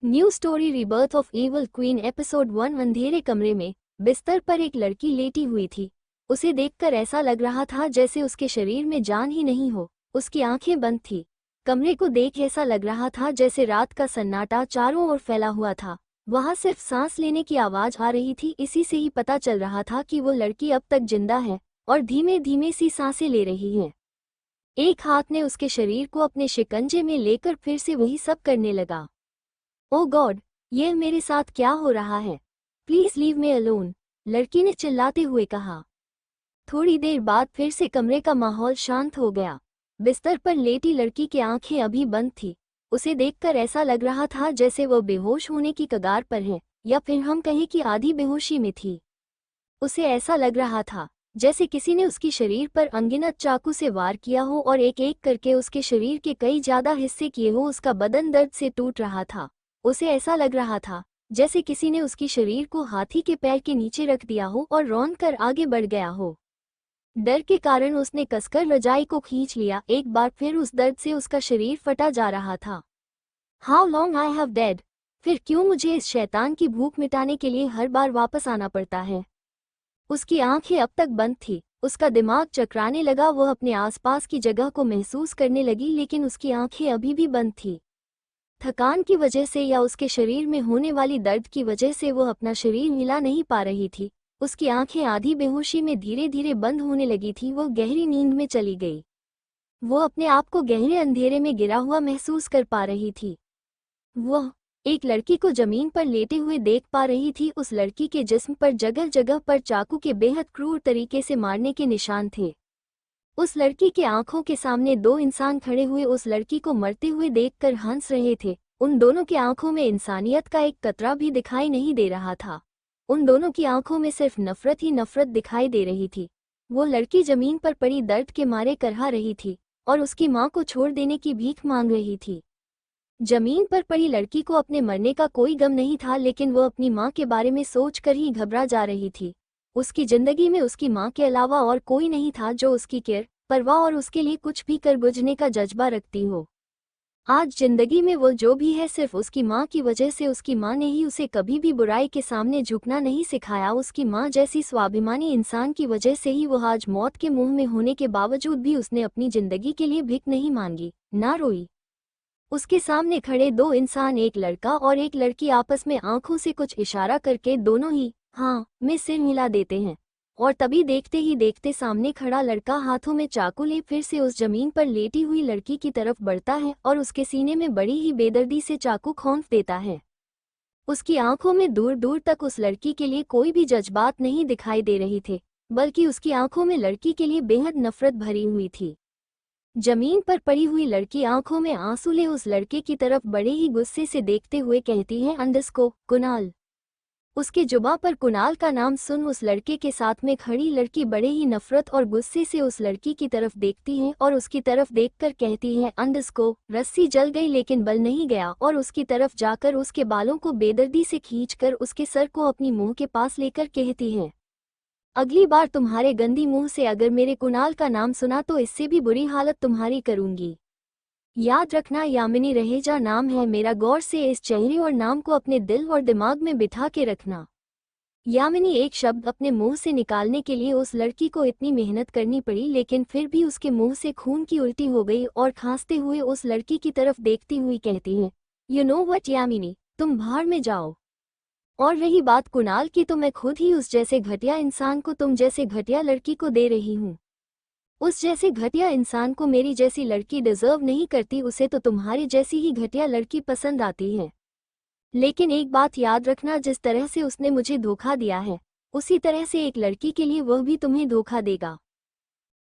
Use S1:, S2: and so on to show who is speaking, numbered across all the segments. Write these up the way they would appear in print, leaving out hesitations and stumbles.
S1: New story rebirth of evil queen episode 1। अंधेरे कमरे में बिस्तर पर एक लड़की लेटी हुई थी। उसे देखकर ऐसा लग रहा था जैसे उसके शरीर में जान ही नहीं हो। उसकी आंखें बंद थी। कमरे को देख ऐसा लग रहा था जैसे रात का सन्नाटा चारों ओर फैला हुआ था। वहां सिर्फ सांस लेने की आवाज आ रही थी। इसी से ही पता चल रहा था कि वो लड़की अब तक जिंदा है और धीमे धीमे सी सांसें ले रही है। एक हाथ ने उसके शरीर को अपने शिकंजे में लेकर फिर से वही सब करने लगा। ओ गॉड, यह मेरे साथ क्या हो रहा है? प्लीज लीव मी अलोन, लड़की ने चिल्लाते हुए कहा। थोड़ी देर बाद फिर से कमरे का माहौल शांत हो गया। बिस्तर पर लेटी लड़की की आंखें अभी बंद थी। उसे देखकर ऐसा लग रहा था जैसे वह बेहोश होने की कगार पर है, या फिर हम कहें कि आधी बेहोशी में थी। उसे ऐसा लग रहा था जैसे किसी ने उसकी शरीर पर अनगिनत चाकू से वार किया हो और एक एक करके उसके शरीर के कई ज्यादा हिस्से किए हो। उसका बदन दर्द से टूट रहा था। उसे ऐसा लग रहा था जैसे किसी ने उसकी शरीर को हाथी के पैर के नीचे रख दिया हो और रौंद कर आगे बढ़ गया हो। डर के कारण उसने कसकर रजाई को खींच लिया। एक बार फिर उस दर्द से उसका शरीर फटा जा रहा था। How long I have dead, फिर क्यों मुझे इस शैतान की भूख मिटाने के लिए हर बार वापस आना पड़ता है? उसकी आंखें अब तक बंद थी। उसका दिमाग चकराने लगा। वह अपने आसपास की जगह को महसूस करने लगी, लेकिन उसकी आंखें अभी भी बंद थी। थकान की वजह से या उसके शरीर में होने वाली दर्द की वजह से वह अपना शरीर हिला नहीं पा रही थी। उसकी आंखें आधी बेहोशी में धीरे धीरे बंद होने लगी थी। वह गहरी नींद में चली गई। वो अपने आप को गहरे अंधेरे में गिरा हुआ महसूस कर पा रही थी। वह एक लड़की को जमीन पर लेटे हुए देख पा रही थी। उस लड़की के जिस्म पर जगह जगह पर चाकू के बेहद क्रूर तरीके से मारने के निशान थे। उस लड़की के आंखों के सामने दो इंसान खड़े हुए उस लड़की को मरते हुए देखकर हंस रहे थे। उन दोनों की आंखों में इंसानियत का एक कतरा भी दिखाई नहीं दे रहा था। उन दोनों की आंखों में सिर्फ नफरत ही नफरत दिखाई दे रही थी। वो लड़की जमीन पर पड़ी दर्द के मारे करहा रही थी और उसकी मां को छोड़ देने की भीख मांग रही थी। जमीन पर पड़ी लड़की को अपने मरने का कोई गम नहीं था, लेकिन वो अपनी मां के बारे में सोचकर ही घबरा जा रही थी। उसकी जिंदगी में उसकी मां के अलावा और कोई नहीं था जो उसकी केयर, परवाह और उसके लिए कुछ भी कर गुजरने का जज्बा रखती हो। आज जिंदगी में वो जो भी है सिर्फ उसकी मां की वजह से। उसकी मां ने ही उसे कभी भी बुराई के सामने झुकना नहीं सिखाया। उसकी मां जैसी स्वाभिमानी इंसान की वजह से ही वो आज मौत के मुंह में होने के बावजूद भी उसने अपनी जिंदगी के लिए भीख नहीं मांगी, ना रोई। उसके सामने खड़े दो इंसान, एक लड़का और एक लड़की, आपस में आंखों से कुछ इशारा करके दोनों ही हाँ में सिर हिला देते हैं। और तभी देखते ही देखते सामने खड़ा लड़का हाथों में चाकू ले फिर से उस जमीन पर लेटी हुई लड़की की तरफ बढ़ता है और उसके सीने में बड़ी ही बेदर्दी से चाकू खौंच देता है। उसकी आंखों में दूर दूर तक उस लड़की के लिए कोई भी जज्बात नहीं दिखाई दे रही थे, बल्कि उसकी आंखों में लड़की के लिए बेहद नफरत भरी हुई थी। जमीन पर पड़ी हुई लड़की आंखों में आंसू ले उस लड़के की तरफ बड़े ही गुस्से से देखते हुए कहती है, अंडस्को कुणाल। उसके जुबां पर कुणाल का नाम सुन उस लड़के के साथ में खड़ी लड़की बड़े ही नफरत और गुस्से से उस लड़की की तरफ देखती है और उसकी तरफ देखकर कहती है, अंडस्को। रस्सी जल गई लेकिन बल नहीं गया और उसकी तरफ जाकर उसके बालों को बेदर्दी से खींचकर उसके सर को अपनी मुंह के पास लेकर कहती है, अगली बार तुम्हारे गंदी मुंह से अगर मेरे कुणाल का नाम सुना तो इससे भी बुरी हालत तुम्हारी करूंगी। याद रखना, यामिनी रहेजा नाम है मेरा। गौर से इस चेहरे और नाम को अपने दिल और दिमाग में बिठा के रखना। यामिनी एक शब्द अपने मुंह से निकालने के लिए उस लड़की को इतनी मेहनत करनी पड़ी, लेकिन फिर भी उसके मुंह से खून की उल्टी हो गई और खांसते हुए उस लड़की की तरफ देखती हुई कहती है, यू नो व्हाट यामिनी, तुम बाहर में जाओ। और रही बात कुणाल की, तो मैं खुद ही उस जैसे घटिया इंसान को तुम जैसे घटिया लड़की को दे रही हूँ। उस जैसे घटिया इंसान को मेरी जैसी लड़की डिजर्व नहीं करती, उसे तो तुम्हारी जैसी ही घटिया लड़की पसंद आती है। लेकिन एक बात याद रखना, जिस तरह से उसने मुझे धोखा दिया है उसी तरह से एक लड़की के लिए वह भी तुम्हें धोखा देगा।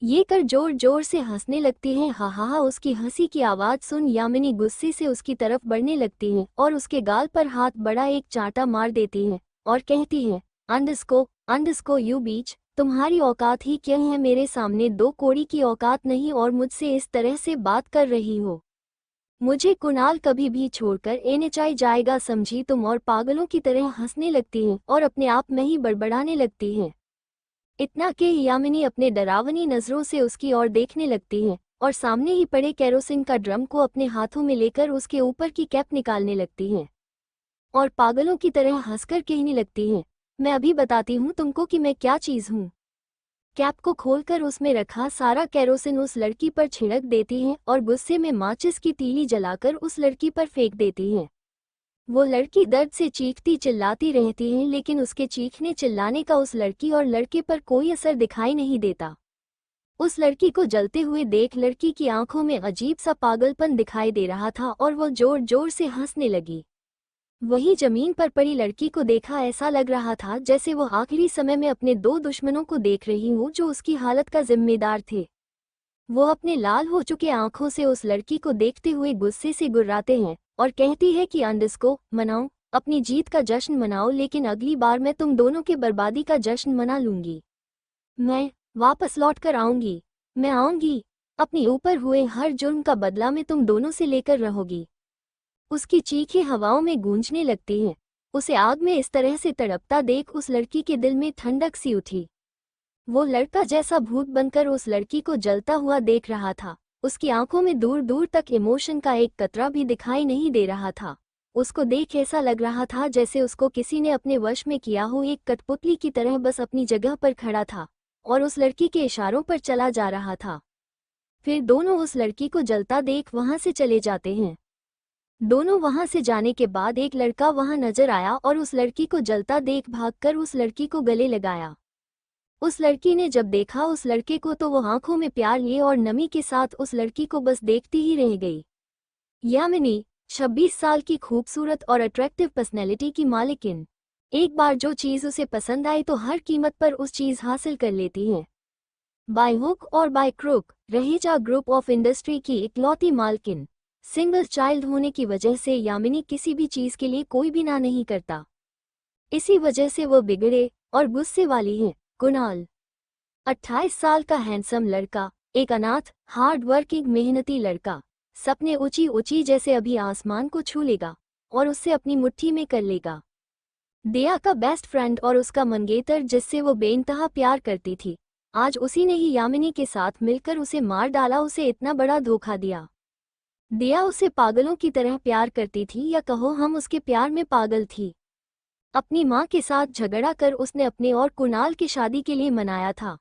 S1: ये कर जोर जोर से हंसने लगती है। हा हा हा। उसकी हंसी की आवाज सुन यामिनी गुस्से से उसकी तरफ बढ़ने लगती है और उसके गाल पर हाथ बड़ा एक चांटा मार देती है और कहती है, अंडस्को यू बीच, तुम्हारी औकात ही क्या है मेरे सामने? दो कोड़ी की औकात नहीं और मुझसे इस तरह से बात कर रही हो? मुझे कुणाल कभी भी छोड़कर एनएचआई जाएगा समझी तुम? और पागलों की तरह हंसने लगती है और अपने आप में ही बड़बड़ाने लगती है। इतना कि यामिनी अपने डरावनी नजरों से उसकी ओर देखने लगती है और सामने ही पड़े केरोसिन का ड्रम को अपने हाथों में लेकर उसके ऊपर की कैप निकालने लगती है। और पागलों की तरह हंसकर कहने लगती है, मैं अभी बताती हूँ तुमको कि मैं क्या चीज़ हूँ। कैप को खोलकर उसमें रखा सारा केरोसिन उस लड़की पर छिड़क देती है और गुस्से में माचिस की तीली जलाकर उस लड़की पर फेंक देती है। वो लड़की दर्द से चीखती चिल्लाती रहती है, लेकिन उसके चीखने चिल्लाने का उस लड़की और लड़के पर कोई असर दिखाई नहीं देता। उस लड़की को जलते हुए देख लड़की की आंखों में अजीब सा पागलपन दिखाई दे रहा था और वो जोर जोर से हंसने लगी। वहीं जमीन पर पड़ी लड़की को देखा ऐसा लग रहा था जैसे वो आखिरी समय में अपने दो दुश्मनों को देख रही हो जो उसकी हालत का जिम्मेदार थे। वो अपने लाल हो चुके आंखों से उस लड़की को देखते हुए गुस्से से गुर्राते हैं और कहती है कि अंडिस्को मनाओ, अपनी जीत का जश्न मनाओ, लेकिन अगली बार मैं तुम दोनों के बर्बादी का जश्न मना लूंगी। मैं वापस लौट कर आऊंगी, मैं आऊंगी, अपनी ऊपर हुए हर जुर्म का बदला मैं तुम दोनों से लेकर रहोगी। उसकी चीखें हवाओं में गूंजने लगती हैं। उसे आग में इस तरह से तड़पता देख उस लड़की के दिल में ठंडक सी उठी। वो लड़का जैसा भूत बनकर उस लड़की को जलता हुआ देख रहा था। उसकी आंखों में दूर दूर तक इमोशन का एक कतरा भी दिखाई नहीं दे रहा था। उसको देख ऐसा लग रहा था जैसे उसको किसी ने अपने वश में किया हो, एक कठपुतली की तरह बस अपनी जगह पर खड़ा था और उस लड़की के इशारों पर चला जा रहा था। फिर दोनों उस लड़की को जलता देख वहां से चले जाते हैं। दोनों वहां से जाने के बाद एक लड़का वहां नजर आया और उस लड़की को जलता देख भागकर उस लड़की को गले लगाया। उस लड़की ने जब देखा उस लड़के को तो वो आंखों में प्यार लिए और नमी के साथ उस लड़की को बस देखती ही रह गई। यामिनी 26 साल की खूबसूरत और अट्रैक्टिव पर्सनैलिटी की मालिकिन। एक बार जो चीज़ उसे पसंद आई तो हर कीमत पर उस चीज़ हासिल कर लेती है। बाय हुक और by crook Raheja group of industry की इकलौती मालकिन। सिंगल चाइल्ड होने की वजह से यामिनी किसी भी चीज़ के लिए कोई भी ना नहीं करता। इसी वजह से वो बिगड़े और गुस्से वाली है। कुणाल 28 साल का हैंडसम लड़का, एक अनाथ हार्ड वर्किंग मेहनती लड़का, सपने ऊंची ऊंची जैसे अभी आसमान को छू लेगा और उससे अपनी मुट्ठी में कर लेगा। दिया का बेस्ट फ्रेंड और उसका मंगेतर जिससे वो बेइंतहा प्यार करती थी, आज उसी ने ही यामिनी के साथ मिलकर उसे मार डाला, उसे इतना बड़ा धोखा दिया। दिया उसे पागलों की तरह प्यार करती थी, या कहो हम उसके प्यार में पागल थी। अपनी माँ के साथ झगड़ा कर उसने अपने और कुणाल की शादी के लिए मनाया था,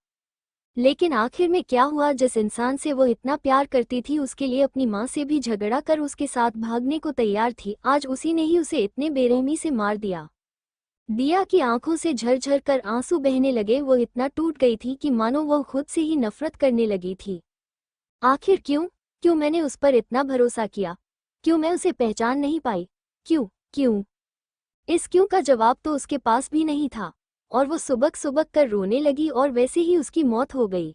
S1: लेकिन आखिर में क्या हुआ, जिस इंसान से वो इतना प्यार करती थी उसके लिए अपनी माँ से भी झगड़ा कर उसके साथ भागने को तैयार थी, आज उसी ने ही उसे इतने बेरहमी से मार दिया। दिया की आंखों से झरझर कर आंसू बहने लगे। वो इतना टूट गई थी कि मानो वो खुद से ही नफरत करने लगी थी। आखिर क्यों क्यों मैंने उस पर इतना भरोसा किया? क्यों मैं उसे पहचान नहीं पाई? क्यों क्यों? इस क्यों का जवाब तो उसके पास भी नहीं था और वो सुबक सुबक कर रोने लगी और वैसे ही उसकी मौत हो गई।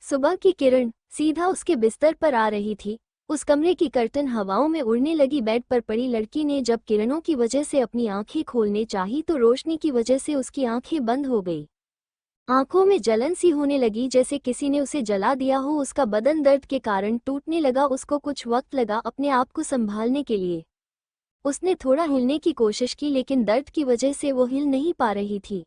S1: सुबह की किरण सीधा उसके बिस्तर पर आ रही थी। उस कमरे की कर्टन हवाओं में उड़ने लगी। बेड पर पड़ी लड़की ने जब किरणों की वजह से अपनी आंखें खोलने चाही तो रोशनी की वजह से उसकी आंखें बंद हो गई। आंखों में जलन सी होने लगी जैसे किसी ने उसे जला दिया हो। उसका बदन दर्द के कारण टूटने लगा। उसको कुछ वक्त लगा अपने आप को संभालने के लिए। उसने थोड़ा हिलने की कोशिश की, लेकिन दर्द की वजह से वो हिल नहीं पा रही थी।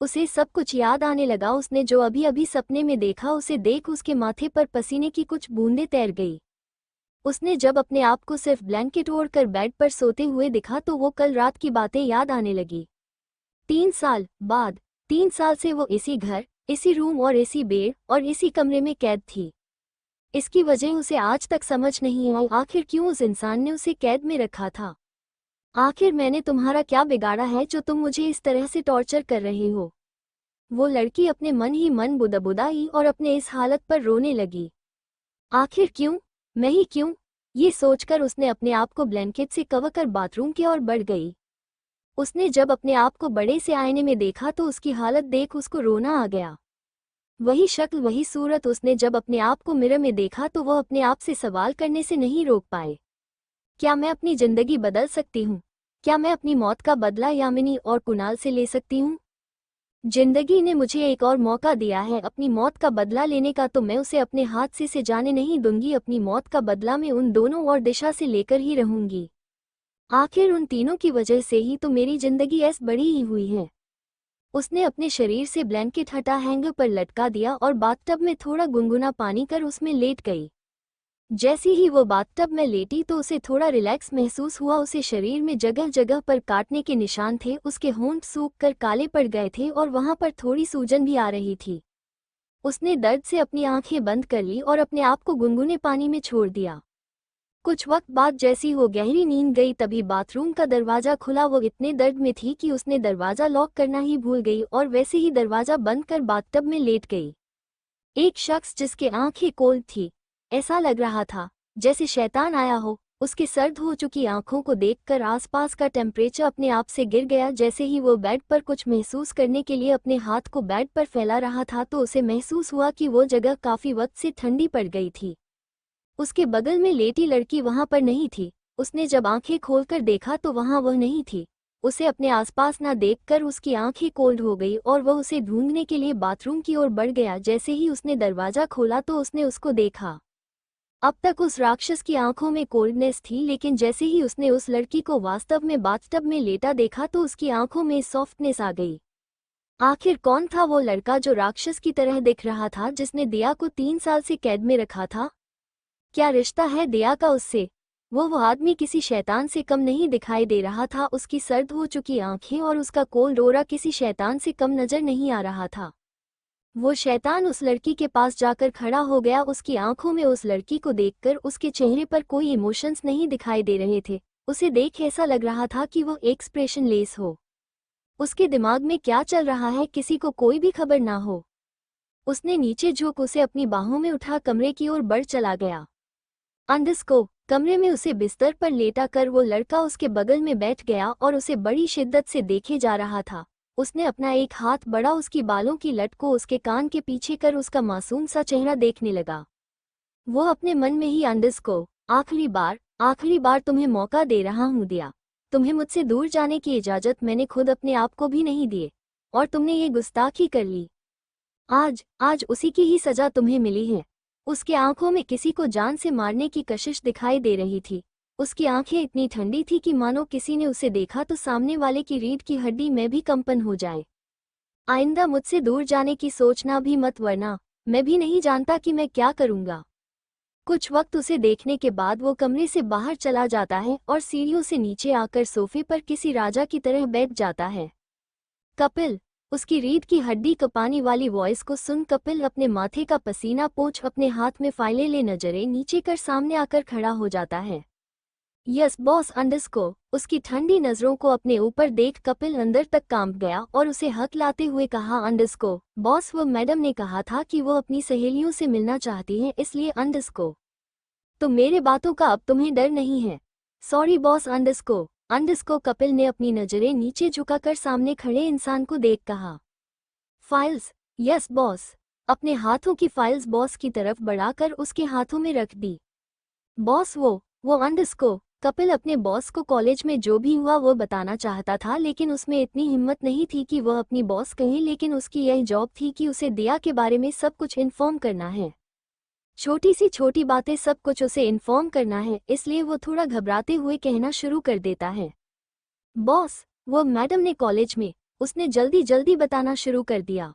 S1: उसे सब कुछ याद आने लगा। उसने जो अभी अभी सपने में देखा उसे देख उसके माथे पर पसीने की कुछ बूंदें तैर गई। उसने जब अपने आप को सिर्फ ब्लैंकेट ओढ़कर बेड पर सोते हुए दिखा तो वो कल रात की बातें याद आने लगी। 3 साल बाद, 3 साल से वो इसी घर, इसी रूम और इसी बेड और इसी कमरे में कैद थी। इसकी वजह उसे आज तक समझ नहीं आई। आखिर क्यों उस इंसान ने उसे कैद में रखा था? आखिर मैंने तुम्हारा क्या बिगाड़ा है जो तुम मुझे इस तरह से टॉर्चर कर रहे हो? वो लड़की अपने मन ही मन बुदबुदाई और अपने इस हालत पर रोने लगी। आखिर क्यों, मैं ही क्यों? ये सोचकर उसने अपने आप को ब्लैंकेट से कवर कर बाथरूम की ओर बढ़ गई। उसने जब अपने आप को बड़े से आईने में देखा तो उसकी हालत देख उसको रोना आ गया। वही शक्ल, वही सूरत। उसने जब अपने आप को मिरर में देखा तो वह अपने आप से सवाल करने से नहीं रोक पाए। क्या मैं अपनी जिंदगी बदल सकती हूँ? क्या मैं अपनी मौत का बदला यामिनी और कुणाल से ले सकती हूँ? जिंदगी ने मुझे एक और मौका दिया है अपनी मौत का बदला लेने का, तो मैं उसे अपने हाथ से जाने नहीं दूंगी। अपनी मौत का बदला मैं उन दोनों और दिशा से लेकर ही रहूंगी। आखिर उन तीनों की वजह से ही तो मेरी जिंदगी ऐस बड़ी ही हुई है। उसने अपने शरीर से ब्लैंकेट हटा हैंगर पर लटका दिया और बाथटब में थोड़ा गुनगुना पानी कर उसमें लेट गई। जैसे ही वो बाथटब में लेटी तो उसे थोड़ा रिलैक्स महसूस हुआ। उसे शरीर में जगह जगह पर काटने के निशान थे, उसके होंठ सूख कर काले पड़ गए थे और वहां पर थोड़ी सूजन भी आ रही थी। उसने दर्द से अपनी आंखें बंद कर ली और अपने आप को गुनगुने पानी में छोड़ दिया। कुछ वक्त बाद जैसी वो गहरी नींद गई तभी बाथरूम का दरवाजा खुला। वो इतने दर्द में थी कि उसने दरवाजा लॉक करना ही भूल गई और वैसे ही दरवाजा बंद कर बाथटब में लेट गई। एक शख्स जिसके आंखें कोल्ड थी, ऐसा लग रहा था जैसे शैतान आया हो। उसके सर्द हो चुकी आंखों को देखकर आसपास का टेम्परेचर अपने आप से गिर गया। जैसे ही वो बेड पर कुछ महसूस करने के लिए अपने हाथ को बेड पर फैला रहा था तो उसे महसूस हुआ कि वो जगह काफी वक्त से ठंडी पड़ गई थी। उसके बगल में लेटी लड़की वहां पर नहीं थी। उसने जब आंखें खोलकर देखा तो वहां वह नहीं थी। उसे अपने आसपास न देखकर उसकी आंखें कोल्ड हो गई और वह उसे ढूंढने के लिए बाथरूम की ओर बढ़ गया। जैसे ही उसने दरवाजा खोला तो उसने उसको देखा। अब तक उस राक्षस की आंखों में कोल्डनेस थी, लेकिन जैसे ही उसने उस लड़की को वास्तव में बाथटब में लेटा देखा तो उसकी आंखों में सॉफ्टनेस आ गई। आखिर कौन था वो लड़का जो राक्षस की तरह दिख रहा था, जिसने दिया को 3 साल से कैद में रखा था? क्या रिश्ता है दिया का उससे? वो आदमी किसी शैतान से कम नहीं दिखाई दे रहा था। उसकी सर्द हो चुकी आंखें और उसका कोल्ड ऑरा किसी शैतान से कम नजर नहीं आ रहा था। वो शैतान उस लड़की के पास जाकर खड़ा हो गया। उसकी आंखों में उस लड़की को देखकर उसके चेहरे पर कोई इमोशंस नहीं दिखाई दे रहे थे। उसे देख ऐसा लग रहा था कि वो एक्सप्रेशन लेस हो। उसके दिमाग में क्या चल रहा है किसी को कोई भी खबर ना हो। उसने नीचे झुक उसे अपनी बाहों में उठा कमरे की ओर बढ़ चला गया। अंडरस्को कमरे में उसे बिस्तर पर लेटा कर वो लड़का उसके बगल में बैठ गया और उसे बड़ी शिद्दत से देखे जा रहा था। उसने अपना एक हाथ बड़ा उसकी बालों की लट को उसके कान के पीछे कर उसका मासूम सा चेहरा देखने लगा। वो अपने मन में ही अंडरस्को आखिरी बार तुम्हें मौका दे रहा हूँ दिया। तुम्हें मुझसे दूर जाने की इजाजत मैंने खुद अपने आप को भी नहीं दिए और तुमने ये गुस्ताखी कर ली। आज उसी की ही सजा तुम्हें मिली है। उसके आंखों में किसी को जान से मारने की कशिश दिखाई दे रही थी। उसकी आंखें इतनी ठंडी थी कि मानो किसी ने उसे देखा तो सामने वाले की रीढ़ की हड्डी में भी कंपन हो जाए। आइंदा मुझसे दूर जाने की सोचना भी मत, वरना मैं भी नहीं जानता कि मैं क्या करूंगा। कुछ वक्त उसे देखने के बाद वो कमरे से बाहर चला जाता है और सीढ़ियों से नीचे आकर सोफे पर किसी राजा की तरह बैठ जाता है। कपिल, उसकी रीढ़ की हड्डी कपाने वाली वॉइस को सुन कपिल अपने माथे का पसीना पोंछ अपने हाथ में फाइलें ले नजरें नीचे कर सामने आकर खड़ा हो जाता है। यस बॉस अंडरस्को उसकी ठंडी नजरों को अपने ऊपर देख कपिल अंदर तक कांप गया और उसे हक लाते हुए कहा अंडरस्को बॉस वो मैडम ने कहा था कि वो अपनी सहेलियों से मिलना चाहती हैं, इसलिए अंडरस्को तो मेरे बातों का अब तुम्हें डर नहीं है। सॉरी बॉस अंडरस्को कपिल ने अपनी नजरें नीचे झुकाकर सामने खड़े इंसान को देख कहा। फाइल्स? Yes boss. अपने हाथों की फाइल्स बॉस की तरफ बढ़ाकर उसके हाथों में रख दी। बॉस वो अंडरस्को कपिल अपने बॉस को कॉलेज में जो भी हुआ वो बताना चाहता था, लेकिन उसमें इतनी हिम्मत नहीं थी कि वह अपनी बॉस कहे, लेकिन उसकी यह जॉब थी कि उसे दिया के बारे में सब कुछ इन्फॉर्म करना है। छोटी सी छोटी बातें सब कुछ उसे इन्फॉर्म करना है, इसलिए वो थोड़ा घबराते हुए कहना शुरू कर देता है। बॉस वो मैडम ने कॉलेज में, उसने जल्दी जल्दी बताना शुरू कर दिया।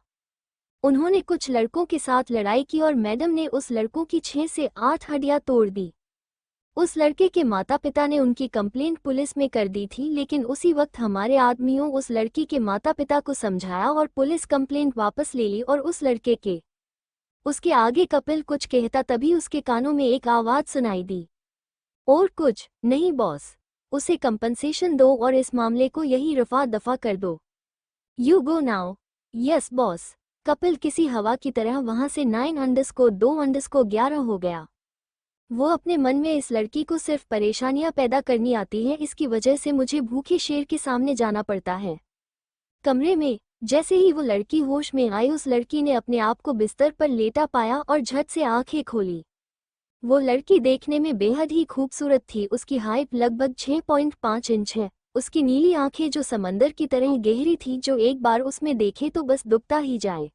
S1: उन्होंने कुछ लड़कों के साथ लड़ाई की और मैडम ने उस लड़कों की 6 से 8 हड्डियां तोड़ दी। उस लड़के के माता पिता ने उनकी कंप्लेंट पुलिस में कर दी थी, लेकिन उसी वक्त हमारे आदमियों उस लड़की के माता पिता को समझाया और पुलिस कंप्लेंट वापस ले ली और उस लड़के के उसके आगे कपिल कुछ कहता तभी उसके कानों में एक आवाज सुनाई दी। और कुछ नहीं बॉस, उसे कंपनसेशन दो और इस मामले को यही रफा दफा कर दो। You go now. Yes boss. Kapil किसी हवा की तरह वहां से 9_2_11 हो गया। वो अपने मन में इस लड़की को सिर्फ परेशानियां पैदा करनी आती है, इसकी वजह से मुझे भूखे शेर के सामने जाना पड़ता है। कमरे में जैसे ही वो लड़की होश में आई उस लड़की ने अपने आप को बिस्तर पर लेटा पाया और झट से आंखें खोली। वो लड़की देखने में बेहद ही खूबसूरत थी। उसकी हाइट लगभग 6.5 इंच है। उसकी नीली आंखें जो समंदर की तरह गहरी थी, जो एक बार उसमें देखे तो बस डूबता ही जाए।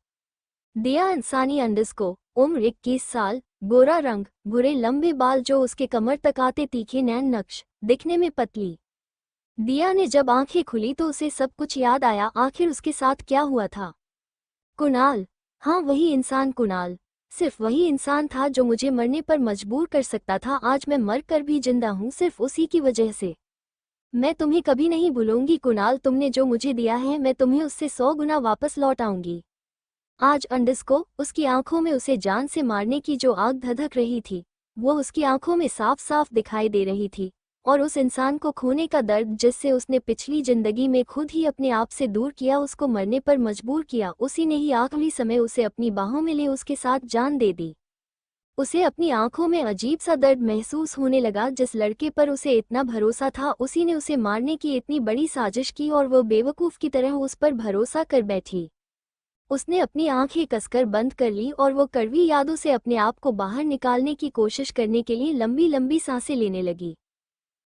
S1: दिया इंसानी अंडरस्को उम्र 21 साल, गोरा रंग, भूरे लंबे बाल जो उसके कमर तक आते, तीखे नैन नक्श, दिखने में पतली। दिया ने जब आंखें खुली तो उसे सब कुछ याद आया। आखिर उसके साथ क्या हुआ था? कुणाल, हाँ वही इंसान कुणाल। सिर्फ वही इंसान था जो मुझे मरने पर मजबूर कर सकता था। आज मैं मर कर भी जिंदा हूँ सिर्फ उसी की वजह से। मैं तुम्हें कभी नहीं भूलूंगी कुणाल, तुमने जो मुझे दिया है मैं तुम्हें उससे 100 गुना वापस लौट आऊंगी। आज अंडस को उसकी आंखों में उसे जान से मारने की जो आग धधक रही थी वो उसकी आंखों में साफ साफ दिखाई दे रही थी। और उस इंसान को खोने का दर्द जिससे उसने पिछली जिंदगी में खुद ही अपने आप से दूर किया, उसको मरने पर मजबूर किया, उसी ने ही आखिरी समय उसे अपनी बाहों में ले उसके साथ जान दे दी। उसे अपनी आंखों में अजीब सा दर्द महसूस होने लगा। जिस लड़के पर उसे इतना भरोसा था उसी ने उसे मारने की इतनी बड़ी साजिश की और वो बेवकूफ़ की तरह उस पर भरोसा कर बैठी। उसने अपनी आंखें कसकर बंद कर ली और वो कड़वी यादों से अपने आप को बाहर निकालने की कोशिश करने के लिए लंबी लंबी सांसें लेने लगी।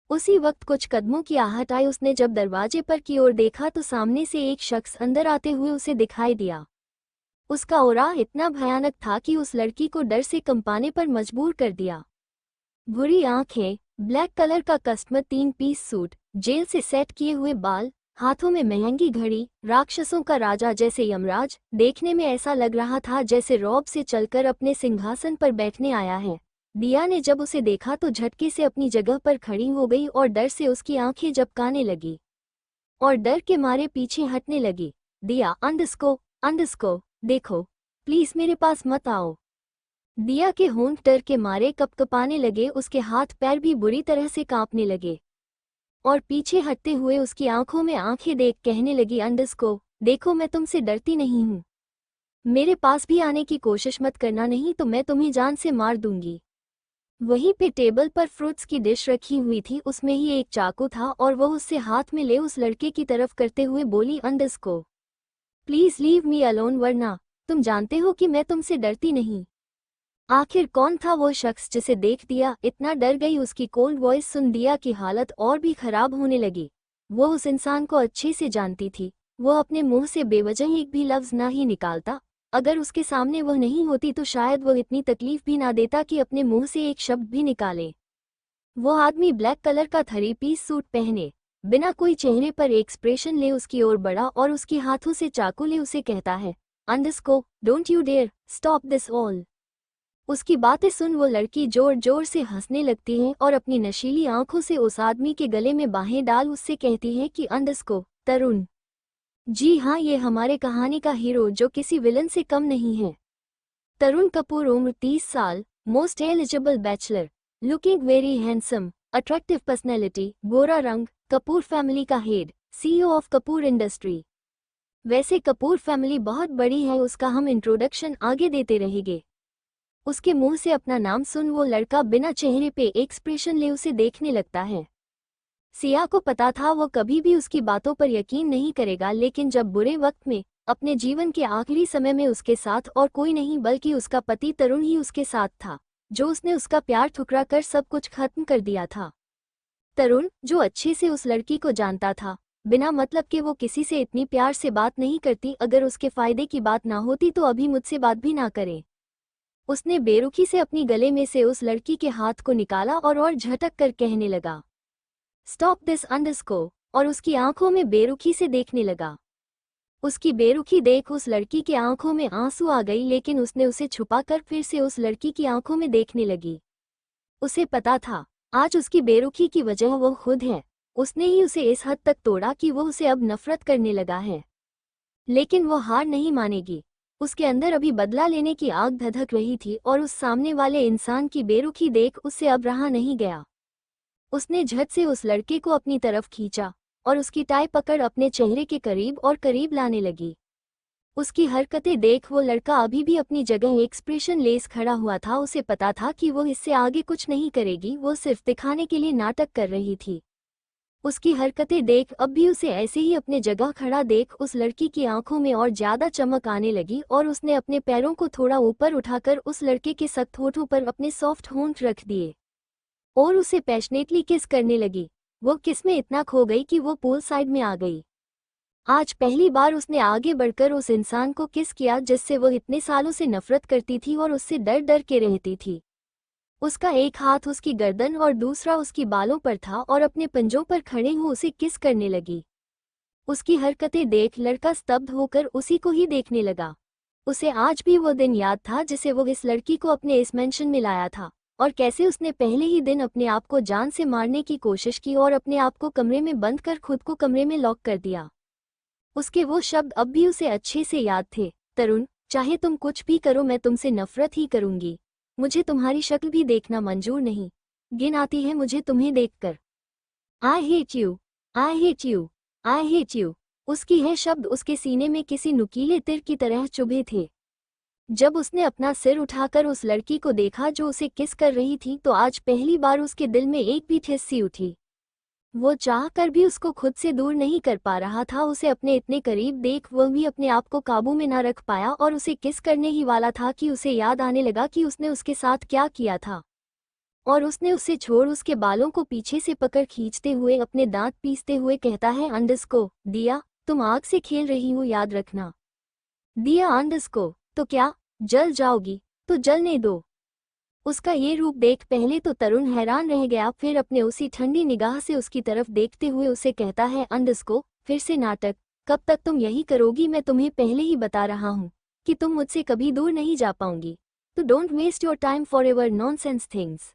S1: उसी वक्त कुछ कदमों की आहट आई। उसने जब दरवाजे पर की ओर देखा तो सामने से एक शख्स अंदर आते हुए उसे दिखाई दिया। उसका ऑरा इतना भयानक था कि उस लड़की को डर से कंपाने पर मजबूर कर दिया। भूरी आंखें, ब्लैक कलर का कस्टमर 3 पीस सूट, जेल से सेट किए हुए बाल, हाथों में महंगी घड़ी, राक्षसों का राजा जैसे यमराज। देखने में ऐसा लग रहा था जैसे रौब से चलकर अपने सिंहासन पर बैठने आया है। दिया ने जब उसे देखा तो झटके से अपनी जगह पर खड़ी हो गई और डर से उसकी आंखें झपकाने लगी और डर के मारे पीछे हटने लगी। दिया, अंडस को देखो, प्लीज मेरे पास मत आओ। दिया के होंठ डर के मारे कपकपाने लगे, उसके हाथ पैर भी बुरी तरह से कांपने लगे और पीछे हटते हुए उसकी आंखों में आंखें देख कहने लगी, अंडस को देखो, मैं तुमसे डरती नहीं हूँ। मेरे पास भी आने की कोशिश मत करना, नहीं तो मैं तुम्हें जान से मार दूंगी। वहीं पे टेबल पर फ्रूट्स की डिश रखी हुई थी, उसमें ही एक चाकू था और वह उससे हाथ में ले उस लड़के की तरफ करते हुए बोली, अंडस को प्लीज लीव मी अलोन, वरना तुम जानते हो कि मैं तुमसे डरती नहीं। आखिर कौन था वो शख्स जिसे देख दिया इतना डर गई। उसकी कोल्ड वॉइस सुन दिया की हालत और भी खराब होने लगी। वो उस इंसान को अच्छे से जानती थी। वो अपने मुंह से बेवजह एक भी लफ्ज ना ही निकालता। अगर उसके सामने वह नहीं होती तो शायद वह इतनी तकलीफ भी ना देता कि अपने मुंह से एक शब्द भी निकाले। वो आदमी ब्लैक कलर का 3 पीस सूट पहने, बिना कोई चेहरे पर एक्सप्रेशन ले उसकी ओर बढ़ा और उसके हाथों से चाकू ले उसे कहता है, अंडस को don't you dare stop this all. उसकी बातें सुन वो लड़की जोर जोर से हंसने लगती है और अपनी नशीली आंखों से उस आदमी के गले में बाहें डाल उससे कहती है कि अंडस को तरुण, जी हाँ, ये हमारे कहानी का हीरो जो किसी विलन से कम नहीं है। तरुण कपूर, उम्र 30 साल, most eligible bachelor, looking very handsome, attractive personality, गोरा रंग, कपूर फैमिली का head, CEO of Kapoor industry. वैसे कपूर फैमिली बहुत बड़ी है, उसका हम इंट्रोडक्शन आगे देते रहेंगे। उसके मुंह से अपना नाम सुन वो लड़का बिना चेहरे पे एक्सप्रेशन ले उसे देखने लगता है। सिया को पता था वो कभी भी उसकी बातों पर यकीन नहीं करेगा, लेकिन जब बुरे वक्त में अपने जीवन के आखिरी समय में उसके साथ और कोई नहीं बल्कि उसका पति तरुण ही उसके साथ था, जो उसने उसका प्यार ठुकरा कर सब कुछ खत्म कर दिया था। तरुण जो अच्छे से उस लड़की को जानता था, बिना मतलब के वो किसी से इतनी प्यार से बात नहीं करती। अगर उसके फायदे की बात ना होती तो अभी मुझसे बात भी ना करे। उसने बेरुखी से अपनी गले में से उस लड़की के हाथ को निकाला और झटक कर कहने लगा, स्टॉप दिस अंडस को, और उसकी आंखों में बेरुखी से देखने लगा। उसकी बेरुखी देख उस लड़की की आंखों में आंसू आ गई, लेकिन उसने उसे छुपाकर फिर से उस लड़की की आंखों में देखने लगी। उसे पता था आज उसकी बेरुखी की वजह वो खुद है। उसने ही उसे इस हद तक तोड़ा कि वो उसे अब नफरत करने लगा है। लेकिन वो हार नहीं मानेगी। उसके अंदर अभी बदला लेने की आग धधक रही थी और उस सामने वाले इंसान की बेरुखी देख उससे अब रहा नहीं गया। उसने झट से उस लड़के को अपनी तरफ खींचा और उसकी टाई पकड़ अपने चेहरे के करीब और करीब लाने लगी। उसकी हरकतें देख वो लड़का अभी भी अपनी जगह एक्सप्रेशन लेस खड़ा हुआ था। उसे पता था कि वो इससे आगे कुछ नहीं करेगी, वो सिर्फ दिखाने के लिए नाटक कर रही थी। उसकी हरकतें देख अब भी उसे ऐसे ही अपने जगह खड़ा देख उस लड़की की आंखों में और ज्यादा चमक आने लगी और उसने अपने पैरों को थोड़ा ऊपर उठाकर उस लड़के के सख्त होठों पर अपने सॉफ्ट होंठ रख दिए और उसे पैशनेटली किस करने लगी। वो किस में इतना खो गई कि वो पूल साइड में आ गई। आज पहली बार उसने आगे बढ़कर उस इंसान को किस किया जिससे वो इतने सालों से नफरत करती थी और उससे डर डर के रहती थी। उसका एक हाथ उसकी गर्दन और दूसरा उसकी बालों पर था और अपने पंजों पर खड़े हो उसे किस करने लगी। उसकी हरकतें देख लड़का स्तब्ध होकर उसी को ही देखने लगा। उसे आज भी वो दिन याद था जिसे वो इस लड़की को अपने इस मेंशन में लाया था, और कैसे उसने पहले ही दिन अपने आप को जान से मारने की कोशिश की और अपने आप को कमरे में बंद कर खुद को कमरे में लॉक कर दिया। उसके वो शब्द अब भी उसे अच्छे से याद थे, तरुण, चाहे तुम कुछ भी करो मैं तुमसे नफरत ही करूंगी। मुझे तुम्हारी शक्ल भी देखना मंजूर नहीं। घिन आती है मुझे तुम्हें देखकर। I hate you, I hate you, I hate you. उसकी यह शब्द उसके सीने में किसी नुकीले तीर की तरह चुभे थे। जब उसने अपना सिर उठाकर उस लड़की को देखा जो उसे किस कर रही थी, तो आज पहली बार उसके दिल में एक भी ठेस सी उठी। वो चाह कर भी उसको खुद से दूर नहीं कर पा रहा था। उसे अपने इतने करीब देख वह भी अपने आप को काबू में न रख पाया और उसे किस करने ही वाला था कि उसे याद आने लगा कि उसने उसके साथ क्या किया था। और उसने उसे छोड़ उसके बालों को पीछे से पकड़ खींचते हुए अपने दांत पीसते हुए कहता है, अंडस्को, दिया, तुम आग से खेल रही हो, याद रखना। दिया, अंडस्को, तो क्या जल जाओगी? तो जलने दो। उसका ये रूप देख पहले तो तरुण हैरान रह गया, फिर अपने उसी ठंडी निगाह से उसकी तरफ देखते हुए उसे कहता है, अंडस्को, फिर से नाटक, कब तक तुम यही करोगी? मैं तुम्हें पहले ही बता रहा हूँ कि तुम मुझसे कभी दूर नहीं जा पाऊंगी। तो don't waste your time for ever nonsense things.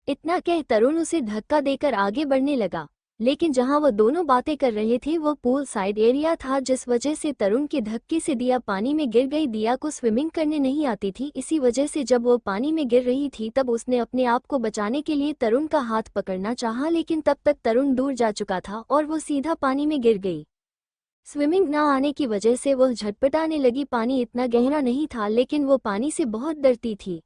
S1: इतना कह तरुण उसे धक्का देकर आगे बढ़ने लगा, लेकिन जहां वो दोनों बातें कर रहे थे वो पूल साइड एरिया था, जिस वजह से तरुण के धक्के से दिया पानी में गिर गई। दिया को स्विमिंग करने नहीं आती थी, इसी वजह से जब वो पानी में गिर रही थी तब उसने अपने आप को बचाने के लिए तरुण का हाथ पकड़ना चाहा, लेकिन तब तक तरुण दूर जा चुका था और वो सीधा पानी में गिर गई। स्विमिंग ना आने की वजह से वो झटपटाने लगी। पानी इतना गहरा नहीं था, लेकिन वो पानी से बहुत डरती थी।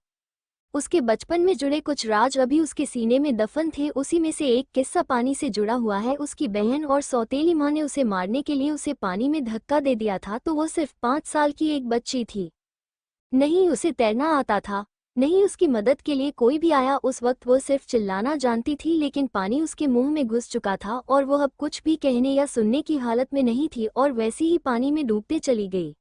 S1: उसके बचपन में जुड़े कुछ राज अभी उसके सीने में दफन थे। उसी में से एक किस्सा पानी से जुड़ा हुआ है। उसकी बहन और सौतेली माँ ने उसे मारने के लिए उसे पानी में धक्का दे दिया था, तो वो सिर्फ 5 साल की एक बच्ची थी। नहीं उसे तैरना आता था, नहीं उसकी मदद के लिए कोई भी आया। उस वक्त वो सिर्फ चिल्लाना जानती थी, लेकिन पानी उसके मुंह में घुस चुका था और वो अब कुछ भी कहने या सुनने की हालत में नहीं थी और वैसे ही पानी में डूबते चली गई।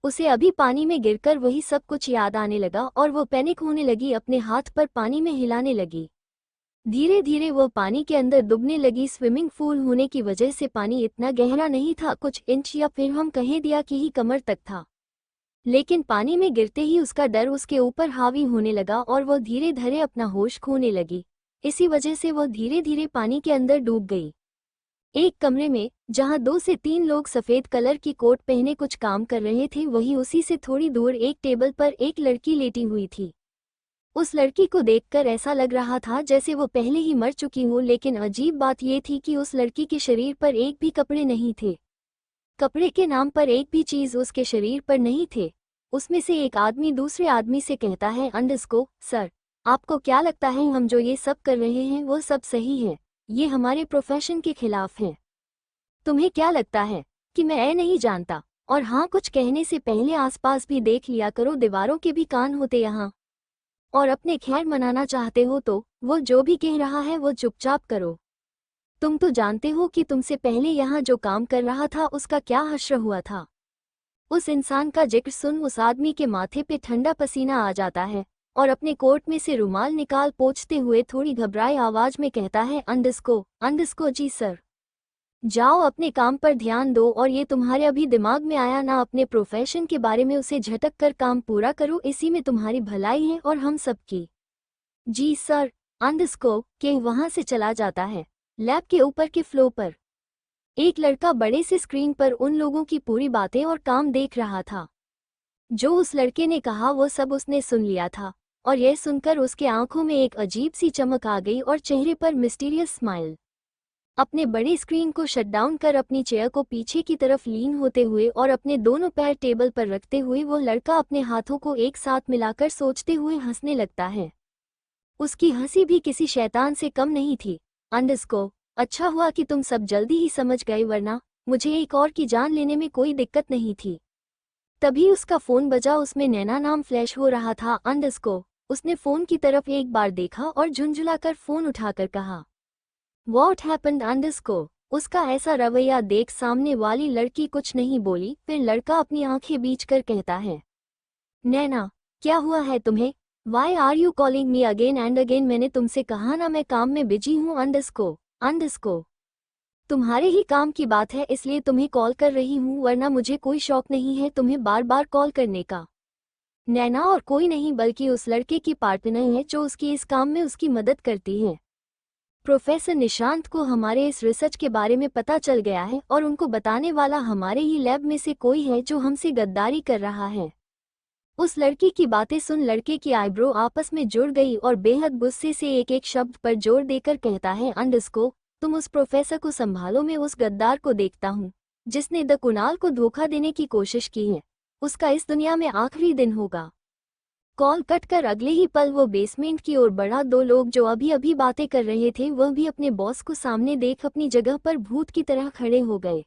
S1: उसे अभी पानी में गिरकर वही सब कुछ याद आने लगा और वो पैनिक होने लगी, अपने हाथ पर पानी में हिलाने लगी। धीरे धीरे वो पानी के अंदर डूबने लगी। स्विमिंग पूल होने की वजह से पानी इतना गहरा नहीं था, कुछ इंच या फिर हम कहें दिया कि ही कमर तक था, लेकिन पानी में गिरते ही उसका डर उसके ऊपर हावी होने लगा और वो धीरे धीरे अपना होश खोने लगी। इसी वजह से वो धीरे धीरे पानी के अंदर डूब गई। एक कमरे में जहां 2 से 3 लोग सफेद कलर की कोट पहने कुछ काम कर रहे थे, वहीं उसी से थोड़ी दूर एक टेबल पर एक लड़की लेटी हुई थी। उस लड़की को देखकर ऐसा लग रहा था जैसे वो पहले ही मर चुकी हो, लेकिन अजीब बात ये थी कि उस लड़की के शरीर पर एक भी कपड़े नहीं थे। कपड़े के नाम पर एक भी चीज उसके शरीर पर नहीं थे। उसमें से एक आदमी दूसरे आदमी से कहता है, अंडस्को, सर, आपको क्या लगता है हम जो ये सब कर रहे हैं वो सब सही है? ये हमारे प्रोफेशन के खिलाफ है। तुम्हें क्या लगता है कि मैं नहीं जानता? और हाँ, कुछ कहने से पहले आसपास भी देख लिया करो, दीवारों के भी कान होते यहाँ। और अपने खैर मनाना चाहते हो तो वो जो भी कह रहा है वो चुपचाप करो। तुम तो जानते हो कि तुमसे पहले यहाँ जो काम कर रहा था उसका क्या हश्र हुआ था। उस इंसान का जिक्र सुन उस आदमी के माथे पे ठंडा पसीना आ जाता है और अपने कोट में से रुमाल निकाल पोंछते हुए थोड़ी घबराई आवाज में कहता है, अंडस्को, अंडस्को जी सर, जाओ अपने काम पर ध्यान दो और ये तुम्हारे अभी दिमाग में आया ना अपने प्रोफेशन के बारे में, उसे झटक कर काम पूरा करो, इसी में तुम्हारी भलाई है और हम सबकी। जी सर, अंडस्को के वहां से चला जाता है। लैब के ऊपर के फ्लोर पर एक लड़का बड़े से स्क्रीन पर उन लोगों की पूरी बातें और काम देख रहा था। जो उस लड़के ने कहा वो सब उसने सुन लिया था और यह सुनकर उसके आंखों में एक अजीब सी चमक आ गई और चेहरे पर मिस्टीरियस स्माइल। अपने बड़े स्क्रीन को शट डाउन कर अपनी चेयर को पीछे की तरफ लीन होते हुए और अपने दोनों पैर टेबल पर रखते हुए वो लड़का अपने हाथों को एक साथ मिलाकर सोचते हुए हंसने लगता है। उसकी हंसी भी किसी शैतान से कम नहीं थी। अंडस्को, अच्छा हुआ कि तुम सब जल्दी ही समझ गए, वरना मुझे एक और की जान लेने में कोई दिक्कत नहीं थी। तभी उसका फोन बजा, उसमें नैना नाम फ्लैश हो रहा था। अंडस्को, उसने फोन की तरफ एक बार देखा और झुंझुलाकर फोन उठाकर कहा, What happened अंडस्को? उसका ऐसा रवैया देख सामने वाली लड़की कुछ नहीं बोली। फिर लड़का अपनी आंखें बीच कर कहता है, नैना, क्या हुआ है तुम्हें? Why are you calling me again and again? मैंने तुमसे कहा ना मैं काम में बिजी हूँ। अंडस्को, अंडस्को, तुम्हारे ही काम की बात है इसलिए तुम्हें कॉल कर रही हूँ, वरना मुझे कोई शौक नहीं है तुम्हें बार बार कॉल करने का। नैना और कोई नहीं बल्कि उस लड़के की पार्टनर है जो उसकी इस काम में उसकी मदद करती है। प्रोफेसर निशांत को हमारे इस रिसर्च के बारे में पता चल गया है और उनको बताने वाला हमारे ही लैब में से कोई है जो हमसे गद्दारी कर रहा है। उस लड़की की बातें सुन लड़के की आईब्रो आपस में जुड़ गई और बेहद गुस्से से एक एक शब्द पर जोर देकर कहता है, अंडरस्को तुम उस प्रोफेसर को संभालो, मैं उस गद्दार को देखता हूँ जिसने द कुणाल को धोखा देने की कोशिश की है, उसका इस दुनिया में आखिरी दिन होगा। कॉल कट कर अगले ही पल वो बेसमेंट की ओर बढ़ा। दो लोग जो अभी अभी बातें कर रहे थे वह भी अपने बॉस को सामने देख अपनी जगह पर भूत की तरह खड़े हो गए।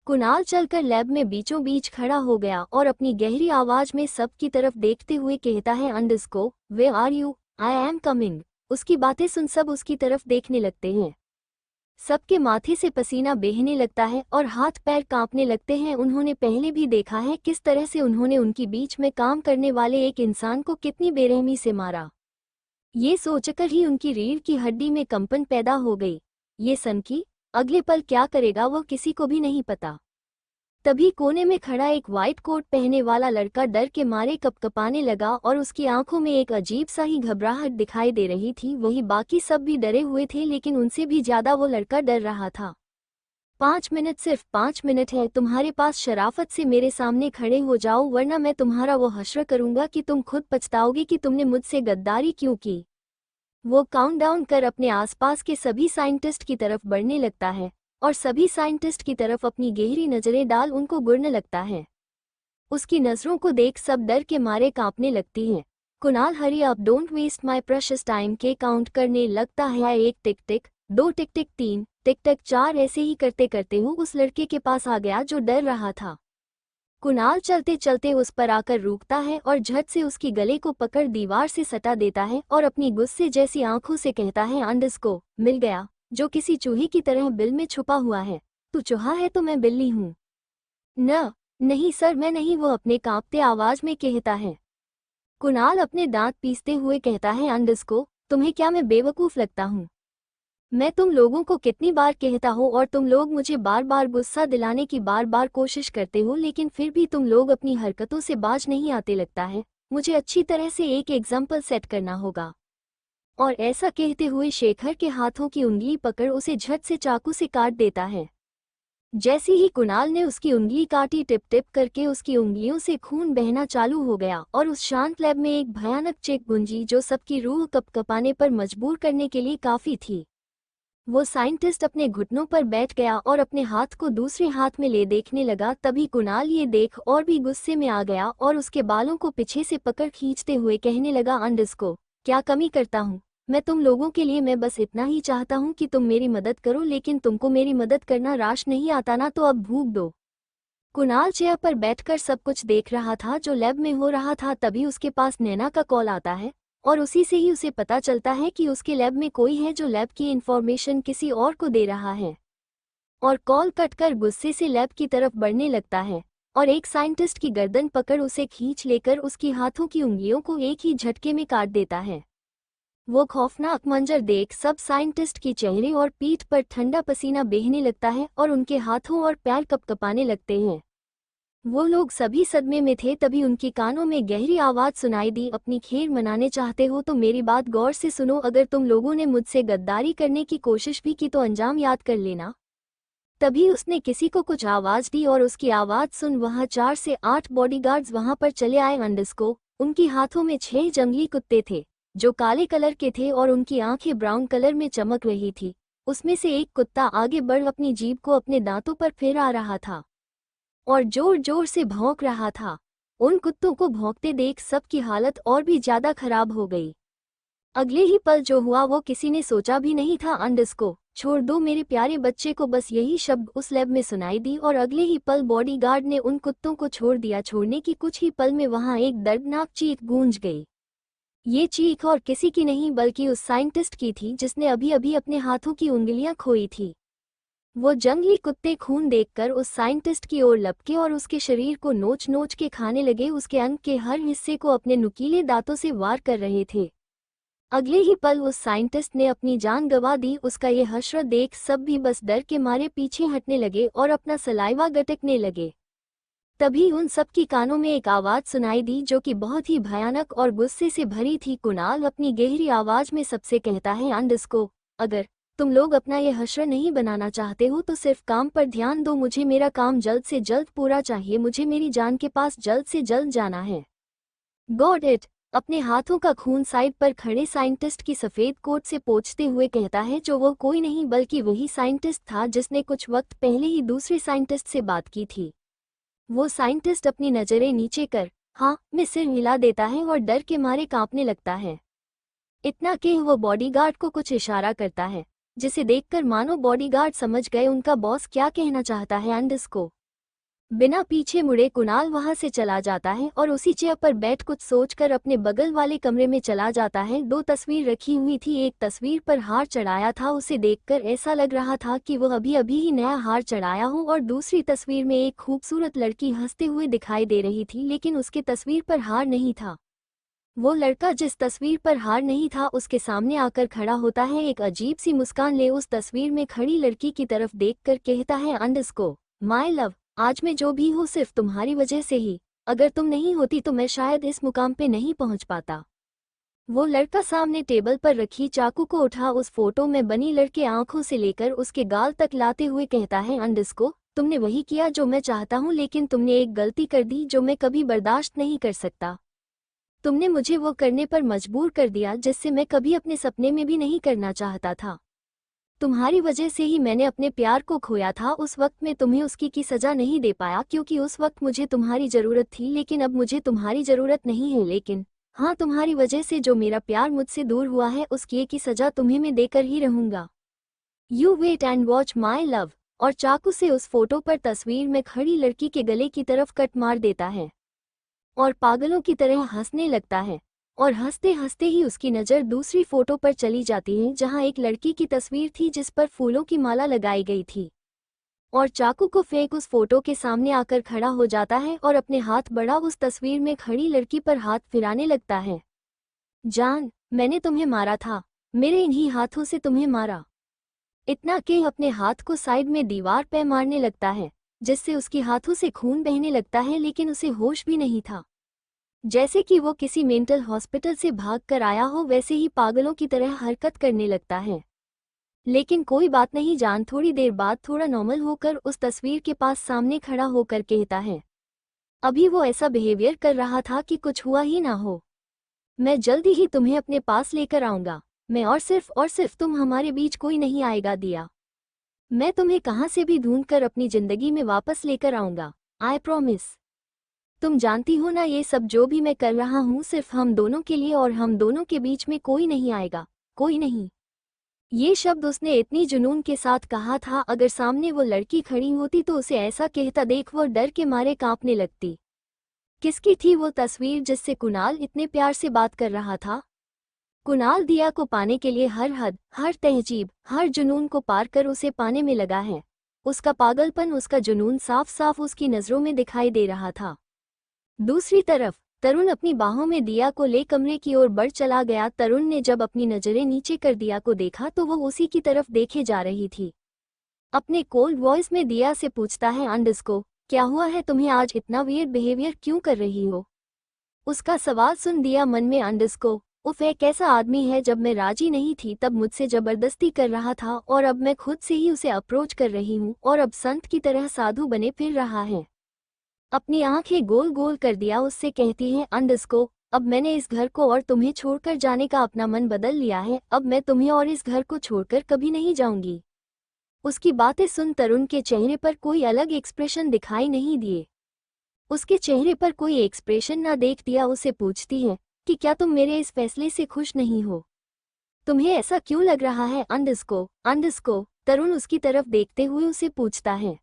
S1: कुणाल चलकर लैब में बीचों बीच खड़ा हो गया और अपनी गहरी आवाज में सबकी तरफ देखते हुए कहता है, अंडरस्को where are you, I am coming. उसकी बातें सुन सब उसकी तरफ देखने लगते हैं। सबके माथे से पसीना बहने लगता है और हाथ पैर कांपने लगते हैं। उन्होंने पहले भी देखा है किस तरह से उन्होंने उनकी बीच में काम करने वाले एक इंसान को कितनी बेरहमी से मारा। ये सोचकर ही उनकी रीढ़ की हड्डी में कंपन पैदा हो गई। ये सनकी अगले पल क्या करेगा वह किसी को भी नहीं पता। तभी कोने में खड़ा एक वाइट कोट पहने वाला लड़का डर के मारे कपकपाने लगा और उसकी आंखों में एक अजीब सा ही घबराहट दिखाई दे रही थी। वही बाकी सब भी डरे हुए थे लेकिन उनसे भी ज्यादा वो लड़का डर रहा था। 5 मिनट, सिर्फ 5 मिनट है तुम्हारे पास, शराफत से मेरे सामने खड़े हो जाओ वरना मैं तुम्हारा वो हश्र करूंगा कि तुम खुद पछताओगे कि तुमने मुझसे गद्दारी क्यों की। वो काउंटडाउन कर अपने आसपास के सभी साइंटिस्ट की तरफ बढ़ने लगता है और सभी साइंटिस्ट की तरफ अपनी गहरी नजरें डाल उनको गुड़ने लगता है। उसकी नजरों को देख सब डर के मारे कांपने लगती हैं। Kunal, hurry up, don't waste my precious time के काउंट करने लगता है। 1 टिक टिक, 2 टिक टिक, 3 टिक टिक, 4 ऐसे ही करते करते हूँ उस लड़के के पास आ गया जो डर रहा था। कुणाल चलते चलते उस पर आकर रुकता है और झट से उसकी गले को पकड़ दीवार से सटा देता है और अपनी गुस्से जैसी आंखों से कहता है, अंडरस्को मिल गया, जो किसी चूहे की तरह बिल में छुपा हुआ है। तू चूहा है तो मैं बिल्ली हूँ। नहीं सर मैं नहीं, वो अपने कांपते आवाज में कहता है। कुणाल अपने दांत पीसते हुए कहता है, अंडरस्को तुम्हें क्या मैं बेवकूफ लगता हूँ? मैं तुम लोगों को कितनी बार कहता हूँ और तुम लोग मुझे बार बार गुस्सा दिलाने की बार बार कोशिश करते हो लेकिन फिर भी तुम लोग अपनी हरकतों से बाज नहीं आते लगता है। मुझे अच्छी तरह से एक एग्जाम्पल सेट करना होगा। और ऐसा कहते हुए शेखर के हाथों की उंगली पकड़ उसे झट से चाकू से काट देता है। जैसे ही कुणाल ने उसकी उंगली काटी टिप टिप करके उसकी उंगलियों से खून बहना चालू हो गया और उस शांत लैब में एक भयानक चीख गूंजी जो सबकी रूह कपकपाने पर मजबूर करने के लिए काफी थी। वो साइंटिस्ट अपने घुटनों पर बैठ गया और अपने हाथ को दूसरे हाथ में ले देखने लगा। तभी कुणाल ये देख और भी गुस्से में आ गया और उसके बालों को पीछे से पकड़ खींचते हुए कहने लगा, अंडरस्को क्या कमी करता हूँ मैं तुम लोगों के लिए? मैं बस इतना ही चाहता हूँ कि तुम मेरी मदद करो, लेकिन तुमको मेरी मदद करना राश नहीं आता ना, तो अब भूख दो। कुणाल चेयर पर बैठकर सब कुछ देख रहा था जो लैब में हो रहा था। तभी उसके पास नैना का कॉल आता है और उसी से ही उसे पता चलता है कि उसके लैब में कोई है जो लैब की इन्फॉर्मेशन किसी और को दे रहा है। और कॉल कट कर गुस्से से लैब की तरफ बढ़ने लगता है और एक साइंटिस्ट की गर्दन पकड़ उसे खींच लेकर उसकी हाथों की उंगलियों को एक ही झटके में काट देता है। वो खौफनाक मंजर देख सब साइंटिस्ट की चेहरे और पीठ पर ठंडा पसीना बहने लगता है और उनके हाथों और पैर कपकपाने लगते हैं। वो लोग सभी सदमे में थे। तभी उनकी कानों में गहरी आवाज सुनाई दी, अपनी खेर मनाने चाहते हो तो मेरी बात गौर से सुनो, अगर तुम लोगों ने मुझसे गद्दारी करने की कोशिश भी की तो अंजाम याद कर लेना। तभी उसने किसी को कुछ आवाज दी और उसकी आवाज सुन वहां 4 से 8 बॉडीगार्ड्स वहां पर चले आए। अंडरस्को उनकी हाथों में 6 जंगली कुत्ते थे जो काले कलर के थे और उनकी आंखें ब्राउन कलर में चमक रही थी। उसमें से एक कुत्ता आगे बढ़ अपनी जीभ को अपने दांतों पर फेरा रहा था और जोर जोर से भौंक रहा था। उन कुत्तों को भौंकते देख सबकी हालत और भी ज्यादा खराब हो गई। अगले ही पल जो हुआ वो किसी ने सोचा भी नहीं था। अंडरस्को छोड़ दो मेरे प्यारे बच्चे को, बस यही शब्द उस लैब में सुनाई दी और अगले ही पल बॉडीगार्ड ने उन कुत्तों को छोड़ दिया। छोड़ने की कुछ ही पल में वहां एक दर्दनाक चीख गूंज गई। ये चीख और किसी की नहीं बल्कि उस साइंटिस्ट की थी जिसने अभी अभी अपने हाथों की उंगलियां खोई थी। वो जंगली कुत्ते खून देखकर उस साइंटिस्ट की ओर लपके और उसके शरीर को नोच नोच के खाने लगे। उसके अंग के हर हिस्से को अपने नुकीले दांतों से वार कर रहे थे। अगले ही पल उस साइंटिस्ट ने अपनी जान गंवा दी। उसका ये हश्र देख सब भी बस डर के मारे पीछे हटने लगे और अपना सलाइवा गटकने लगे। तभी उन सब की कानों में एक आवाज सुनाई दी जो कि बहुत ही भयानक और गुस्से से भरी थी। कुणाल अपनी गहरी आवाज में सबसे कहता है, अंडरस्को, अगर तुम लोग अपना ये हश्र नहीं बनाना चाहते हो तो सिर्फ काम पर ध्यान दो। मुझे मेरा काम जल्द से जल्द पूरा चाहिए। मुझे मेरी जान के पास जल्द से जल्द जाना है। Got it. अपने हाथों का खून साइड पर खड़े साइंटिस्ट की सफेद कोट से पोंछते हुए कहता है, जो वो कोई नहीं बल्कि वही साइंटिस्ट था जिसने कुछ वक्त पहले ही दूसरे साइंटिस्ट से बात की थी। वो साइंटिस्ट अपनी नजरें नीचे कर हाँ में सिर हिला देता है और डर के मारे कांपने लगता है। इतना कि वो बॉडीगार्ड को कुछ इशारा करता है, जिसे देखकर मानो बॉडीगार्ड समझ गए उनका बॉस क्या कहना चाहता है। एंडस को बिना पीछे मुड़े कुणाल वहां से चला जाता है और उसी चेयर पर बैठ कुछ सोचकर अपने बगल वाले कमरे में चला जाता है। दो तस्वीर रखी हुई थी। एक तस्वीर पर हार चढ़ाया था, उसे देखकर ऐसा लग रहा था कि वो अभी अभी ही नया हार चढ़ाया हो, और दूसरी तस्वीर में एक खूबसूरत लड़की हंसते हुए दिखाई दे रही थी, लेकिन उसके तस्वीर पर हार नहीं था। वो लड़का जिस तस्वीर पर हार नहीं था उसके सामने आकर खड़ा होता है, एक अजीब सी मुस्कान ले उस तस्वीर में खड़ी लड़की की तरफ देखकर कहता है, अंडरस्को माय लव, आज मैं जो भी हूँ सिर्फ तुम्हारी वजह से ही। अगर तुम नहीं होती तो मैं शायद इस मुकाम पे नहीं पहुँच पाता। वो लड़का सामने टेबल पर रखी चाकू को उठा उस फोटो में बनी लड़के आंखों से लेकर उसके गाल तक लाते हुए कहता है, अंडरस्को, तुमने वही किया जो मैं चाहता हूँ, लेकिन तुमने एक गलती कर दी जो मैं कभी बर्दाश्त नहीं कर सकता। तुमने मुझे वो करने पर मजबूर कर दिया जिससे मैं कभी अपने सपने में भी नहीं करना चाहता था। तुम्हारी वजह से ही मैंने अपने प्यार को खोया था। उस वक्त मैं तुम्हें उसकी की सजा नहीं दे पाया क्योंकि उस वक्त मुझे तुम्हारी ज़रूरत थी, लेकिन अब मुझे तुम्हारी ज़रूरत नहीं है। लेकिन हाँ, तुम्हारी वजह से जो मेरा प्यार मुझसे दूर हुआ है उसकी की सजा तुम्हें मैं देकर ही रहूँगा। You wait and watch my love. और चाकू से उस फोटो पर तस्वीर में खड़ी लड़की के गले की तरफ कट मार देता है और पागलों की तरह हंसने लगता है। और हंसते हंसते ही उसकी नज़र दूसरी फोटो पर चली जाती है जहां एक लड़की की तस्वीर थी जिस पर फूलों की माला लगाई गई थी। और चाकू को फेंक उस फोटो के सामने आकर खड़ा हो जाता है और अपने हाथ बढ़ा उस तस्वीर में खड़ी लड़की पर हाथ फिराने लगता है। जान, मैंने तुम्हें मारा था, मेरे इन्हीं हाथों से तुम्हें मारा। इतना कि अपने हाथ को साइड में दीवार पे मारने लगता है जिससे उसके हाथों से खून बहने लगता है, लेकिन उसे होश भी नहीं था। जैसे कि वो किसी मेंटल हॉस्पिटल से भाग कर आया हो वैसे ही पागलों की तरह हरकत करने लगता है। लेकिन कोई बात नहीं जान, थोड़ी देर बाद थोड़ा नॉर्मल होकर उस तस्वीर के पास सामने खड़ा होकर कहता है, अभी वो ऐसा बिहेवियर कर रहा था कि कुछ हुआ ही ना हो। मैं जल्दी ही तुम्हें अपने पास लेकर आऊँगा। मैं और सिर्फ तुम, हमारे बीच कोई नहीं आएगा दिया। मैं तुम्हें कहाँ से भी ढूंढ कर अपनी ज़िंदगी में वापस लेकर आऊँगा। I promise. तुम जानती हो ना, ये सब जो भी मैं कर रहा हूँ सिर्फ हम दोनों के लिए, और हम दोनों के बीच में कोई नहीं आएगा, कोई नहीं। ये शब्द उसने इतनी जुनून के साथ कहा था, अगर सामने वो लड़की खड़ी होती तो उसे ऐसा कहता देख वो डर के मारे कांपने लगती। किसकी थी वो तस्वीर जिससे कुणाल इतने प्यार से बात कर रहा था? कुणाल दिया को पाने के लिए हर हद, हर तहजीब, हर जुनून को पार कर उसे पाने में लगा है। उसका पागलपन, उसका जुनून साफ साफ उसकी नज़रों में दिखाई दे रहा था। दूसरी तरफ तरुण अपनी बाहों में दिया को ले कमरे की ओर बढ़ चला गया। तरुण ने जब अपनी नजरें नीचे कर दिया को देखा तो वो उसी की तरफ देखे जा रही थी। अपने कोल्ड वॉइस में दिया से पूछता है, अंडरस्को, क्या हुआ है तुम्हें, आज इतना वियर्ड बिहेवियर क्यों कर रही हो? उसका सवाल सुन दिया मन में, अंडरस्को, उफ, एक ऐसा आदमी है, जब मैं राजी नहीं थी तब मुझसे जबरदस्ती कर रहा था और अब मैं खुद से ही उसे अप्रोच कर रही हूँ और अब संत की तरह साधु बने फिर रहा है। अपनी आंखें गोल गोल कर दिया उससे कहती है, अंडरस्को, अब मैंने इस घर को और तुम्हें छोड़कर जाने का अपना मन बदल लिया है। अब मैं तुम्हें और इस घर को छोड़कर कभी नहीं जाऊंगी। उसकी बातें सुन तरुण के चेहरे पर कोई अलग एक्सप्रेशन दिखाई नहीं दिए। उसके चेहरे पर कोई एक्सप्रेशन ना देख दिया उसे पूछती है कि क्या तुम मेरे इस फैसले से खुश नहीं हो? तुम्हें ऐसा क्यों लग रहा है? अंडरस्को, अंडरस्को, तरुण उसकी तरफ देखते हुए उसे पूछता है।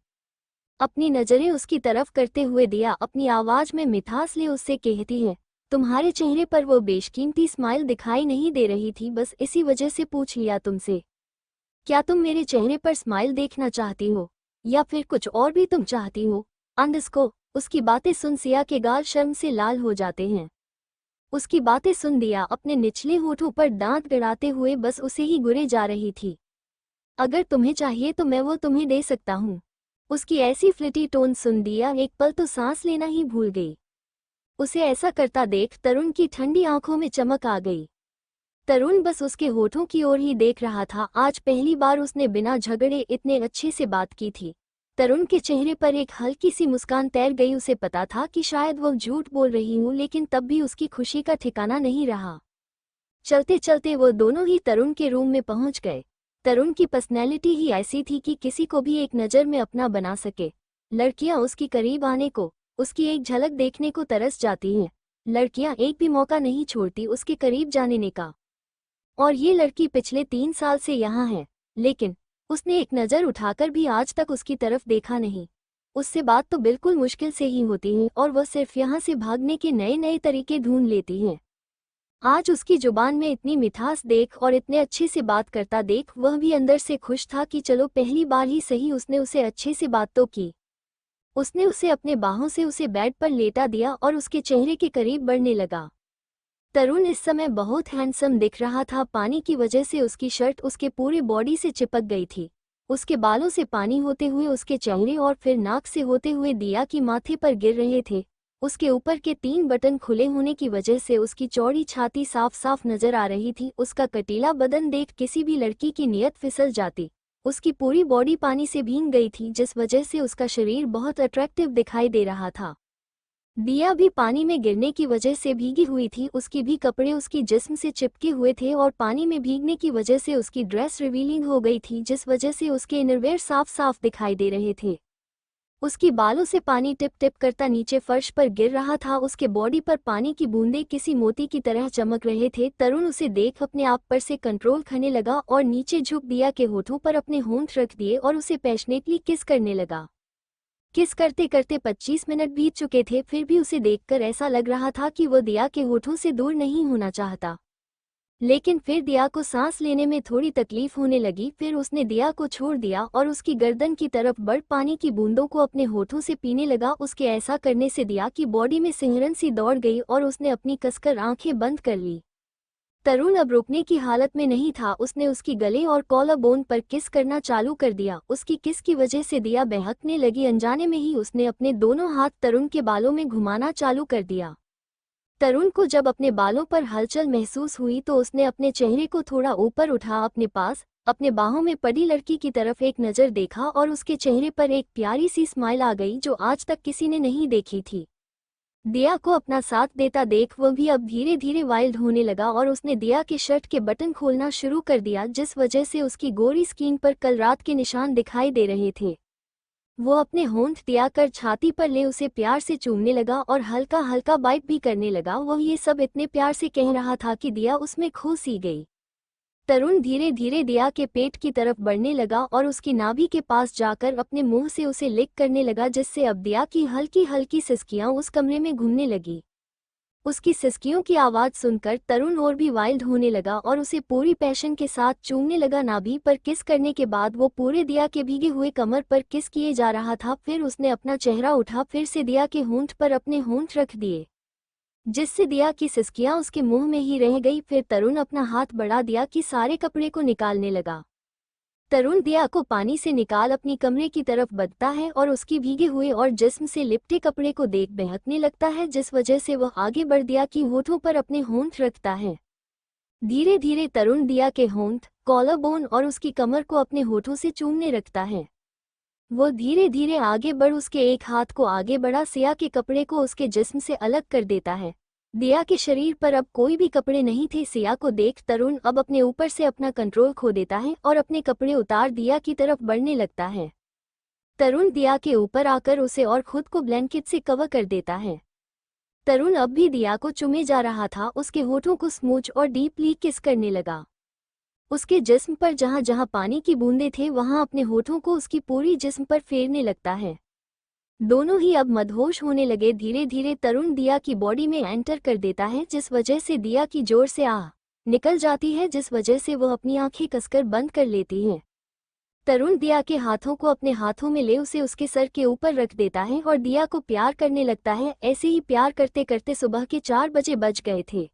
S1: अपनी नजरें उसकी तरफ करते हुए दिया अपनी आवाज में मिठास ले उससे कहती है, तुम्हारे चेहरे पर वो बेशकीमती स्माइल दिखाई नहीं दे रही थी, बस इसी वजह से पूछ लिया तुमसे। क्या तुम मेरे चेहरे पर स्माइल देखना चाहती हो या फिर कुछ और भी तुम चाहती हो? अंडरस्को, उसकी बातें सुन सिया के गाल शर्म से लाल हो जाते हैं। उसकी बातें सुन दिया अपने निचले होठों पर दांत गड़ाते हुए बस उसे ही घुरे जा रही थी। अगर तुम्हें चाहिए तो मैं वो तुम्हें दे सकता हूँ। उसकी ऐसी फ्लिटी टोन सुन दिया एक पल तो सांस लेना ही भूल गई। उसे ऐसा करता देख तरुण की ठंडी आंखों में चमक आ गई। तरुण बस उसके होठों की ओर ही देख रहा था। आज पहली बार उसने बिना झगड़े इतने अच्छे से बात की थी। तरुण के चेहरे पर एक हल्की सी मुस्कान तैर गई। उसे पता था कि शायद वह झूठ बोल रही हूँ, लेकिन तब भी उसकी खुशी का ठिकाना नहीं रहा। चलते चलते वो दोनों ही तरुण के रूम में पहुंच गए। तरुण की पर्सनैलिटी ही ऐसी थी कि किसी को भी एक नज़र में अपना बना सके। लड़कियां उसकी करीब आने को, उसकी एक झलक देखने को तरस जाती हैं। लड़कियां एक भी मौका नहीं छोड़ती उसके करीब जाने का। और ये लड़की पिछले 3 साल से यहाँ है, लेकिन उसने एक नज़र उठाकर भी आज तक उसकी तरफ देखा नहीं। उससे बात तो बिल्कुल मुश्किल से ही होती है और वह सिर्फ यहाँ से भागने के नए नए तरीके ढूंढ लेती हैं। आज उसकी जुबान में इतनी मिठास देख और इतने अच्छे से बात करता देख वह भी अंदर से खुश था कि चलो पहली बार ही सही उसने उसे अच्छे से बात तो की। उसने उसे अपने बाहों से उसे बेड पर लेटा दिया और उसके चेहरे के करीब बढ़ने लगा। तरुण इस समय बहुत हैंडसम दिख रहा था। पानी की वजह से उसकी शर्ट उसके पूरे बॉडी से चिपक गई थी। उसके बालों से पानी होते हुए उसके चेहरे और फिर नाक से होते हुए दिया की माथे पर गिर रहे थे। उसके ऊपर के 3 बटन खुले होने की वजह से उसकी चौड़ी छाती साफ साफ नजर आ रही थी। उसका कटीला बदन देख किसी भी लड़की की नीयत फिसल जाती। उसकी पूरी बॉडी पानी से भीग गई थी, जिस वजह से उसका शरीर बहुत अट्रैक्टिव दिखाई दे रहा था। दिया भी पानी में गिरने की वजह से भीगी हुई थी। उसकी भी कपड़े उसकी जिस्म से चिपके हुए थे और पानी में भीगने की वजह से उसकी ड्रेस रिवीलिंग हो गई थी, जिस वजह से उसके इनरवेयर साफ साफ दिखाई दे रहे थे। उसकी बालों से पानी टिप टिप करता नीचे फर्श पर गिर रहा था। उसके बॉडी पर पानी की बूंदें किसी मोती की तरह चमक रहे थे। तरुण उसे देख अपने आप पर से कंट्रोल खोने लगा और नीचे झुक दिया के होठों पर अपने होंठ रख दिए और उसे पैशनेटली किस करने लगा। किस करते करते 25 मिनट बीत चुके थे, फिर भी उसे देखकर ऐसा लग रहा था कि वह दिया के होठों से दूर नहीं होना चाहता। लेकिन फिर दिया को सांस लेने में थोड़ी तकलीफ होने लगी। फिर उसने दिया को छोड़ दिया और उसकी गर्दन की तरफ बढ़ पानी की बूंदों को अपने होठों से पीने लगा। उसके ऐसा करने से दिया की बॉडी में सिहरन सी दौड़ गई और उसने अपनी कसकर आंखें बंद कर ली। तरुण अब रुकने की हालत में नहीं था। उसने उसकी गले और कॉलर बोन पर किस करना चालू कर दिया। उसकी किस की वजह से दिया बहकने लगी। अनजाने में ही उसने अपने दोनों हाथ तरुण के बालों में घुमाना चालू कर दिया। तरुण को जब अपने बालों पर हलचल महसूस हुई तो उसने अपने चेहरे को थोड़ा ऊपर उठा अपने पास अपने बाहों में पड़ी लड़की की तरफ एक नज़र देखा और उसके चेहरे पर एक प्यारी सी स्माइल आ गई जो आज तक किसी ने नहीं देखी थी। दिया को अपना साथ देता देख वह भी अब धीरे धीरे वाइल्ड होने लगा और उसने दिया के शर्ट के बटन खोलना शुरू कर दिया, जिस वजह से उसकी गोरी स्किन पर कल रात के निशान दिखाई दे रहे थे। वो अपने होंठ दिया कर छाती पर ले उसे प्यार से चूमने लगा और हल्का हल्का बाइट भी करने लगा। वह ये सब इतने प्यार से कह रहा था कि दिया उसमें खो सी गई। तरुण धीरे धीरे दिया के पेट की तरफ बढ़ने लगा और उसकी नाभि के पास जाकर अपने मुंह से उसे लिक करने लगा, जिससे अब दिया की हल्की हल्की सिसकियां उस कमरे में घूमने लगी। उसकी सिसकियों की आवाज़ सुनकर तरुण और भी वाइल्ड होने लगा और उसे पूरी पैशन के साथ चूमने लगा। नाभि पर किस करने के बाद वो पूरे दिया के भीगे हुए कमर पर किस किए जा रहा था। फिर उसने अपना चेहरा उठा फिर से दिया के होंठ पर अपने होंठ रख दिए, जिससे दिया की सिसकियां उसके मुंह में ही रह गई। फिर तरुण अपना हाथ बढ़ा दिया कि सारे कपड़े को निकालने लगा। तरुण दिया को पानी से निकाल अपनी कमरे की तरफ बढ़ता है और उसकी भीगे हुए और जिस्म से लिपटे कपड़े को देख बहकने लगता है, जिस वजह से वह आगे बढ़ दिया की होठों पर अपने होंठ रखता है। धीरे धीरे तरुण दिया के होंठ, कॉलर बोन और उसकी कमर को अपने होठों से चूमने रखता है। वो धीरे धीरे आगे बढ़ उसके एक हाथ को आगे बढ़ा सिया के कपड़े को उसके जिस्म से अलग कर देता है। दिया के शरीर पर अब कोई भी कपड़े नहीं थे। सिया को देख तरुण अब अपने ऊपर से अपना कंट्रोल खो देता है और अपने कपड़े उतार दिया की तरफ बढ़ने लगता है। तरुण दिया के ऊपर आकर उसे और खुद को ब्लैंकेट से कवर कर देता है। तरुण अब भी दिया को चूमे जा रहा था। उसके होठों को स्मूच और डीपली किस करने लगा। उसके जिस्म पर जहां जहां पानी की बूंदें थे वहां अपने होठों को उसकी पूरी जिस्म पर फेरने लगता है। दोनों ही अब मदहोश होने लगे। धीरे धीरे तरुण दिया की बॉडी में एंटर कर देता है, जिस वजह से दिया की जोर से आह निकल जाती है, जिस वजह से वह अपनी आंखें कसकर बंद कर लेती है। तरुण दिया के हाथों को अपने हाथों में ले उसे उसके सर के ऊपर रख देता है और दिया को प्यार करने लगता है। ऐसे ही प्यार करते करते सुबह के 4 बजे बज गए थे।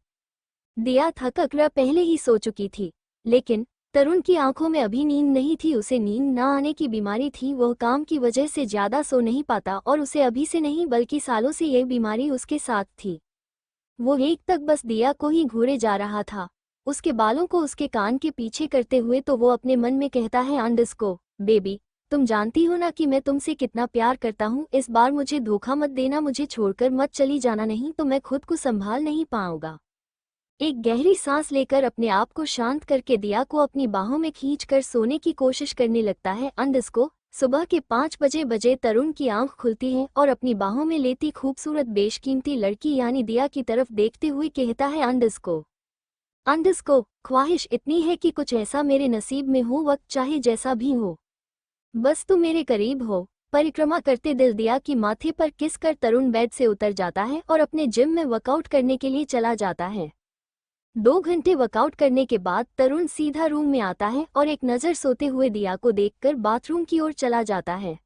S1: दिया थक कर पहले ही सो चुकी थी, लेकिन तरुण की आंखों में अभी नींद नहीं थी। उसे नींद न आने की बीमारी थी। वह काम की वजह से ज्यादा सो नहीं पाता और उसे अभी से नहीं बल्कि सालों से यह बीमारी उसके साथ थी। वो एक तक बस दिया को ही घूरे जा रहा था, उसके बालों को उसके कान के पीछे करते हुए। तो वो अपने मन में कहता है, अंडरस्को बेबी, तुम जानती हो ना कि मैं तुमसे कितना प्यार करता हूँ। इस बार मुझे धोखा मत देना, मुझे छोड़कर मत चली जाना, नहीं तो मैं खुद को संभाल नहीं पाऊंगा। एक गहरी सांस लेकर अपने आप को शांत करके दिया को अपनी बाहों में खींचकर सोने की कोशिश करने लगता है। अंडरस्को सुबह के 5 बजे तरुण की आंख खुलती है और अपनी बाहों में लेती खूबसूरत बेशकीमती लड़की यानी दिया की तरफ देखते हुए कहता है, अंडरस्को ख्वाहिश इतनी है कि कुछ ऐसा मेरे नसीब में हो, वक्त चाहे जैसा भी हो, बस तुम मेरे करीब हो। परिक्रमा करते दिल दिया की माथे पर किस कर तरुण बेड से उतर जाता है और अपने जिम में वर्कआउट करने के लिए चला जाता है। 2 घंटे वर्कआउट करने के बाद तरुण सीधा रूम में आता है और एक नज़र सोते हुए दिया को देखकर बाथरूम की ओर चला जाता है।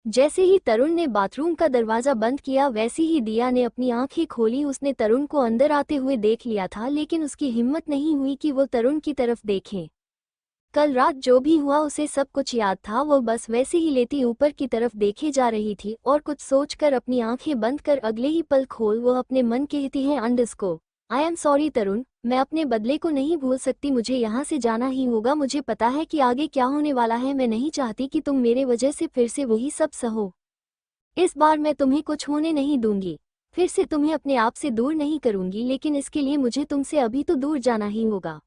S1: जैसे ही तरुण ने बाथरूम का दरवाजा बंद किया वैसे ही दिया ने अपनी आंखें खोली। उसने तरुण को अंदर आते हुए देख लिया था, लेकिन उसकी हिम्मत नहीं हुई कि वो तरुण की तरफ देखे। कल रात जो भी हुआ उसे सब कुछ याद था। वो बस वैसे ही लेती ऊपर की तरफ देखे जा रही थी और कुछ सोचकर अपनी आंखें बंद कर अगले ही पल खोल वो अपने मन कहती है, अंडरस्को आई एम सॉरी तरुण, मैं अपने बदले को नहीं भूल सकती, मुझे यहाँ से जाना ही होगा। मुझे पता है कि आगे क्या होने वाला है, मैं नहीं चाहती कि तुम मेरे वजह से फिर से वही सब सहो। इस बार मैं तुम्हें कुछ होने नहीं दूंगी, फिर से तुम्हें अपने आप से दूर नहीं करूंगी, लेकिन इसके लिए मुझे तुमसे अभी तो दूर जाना ही होगा।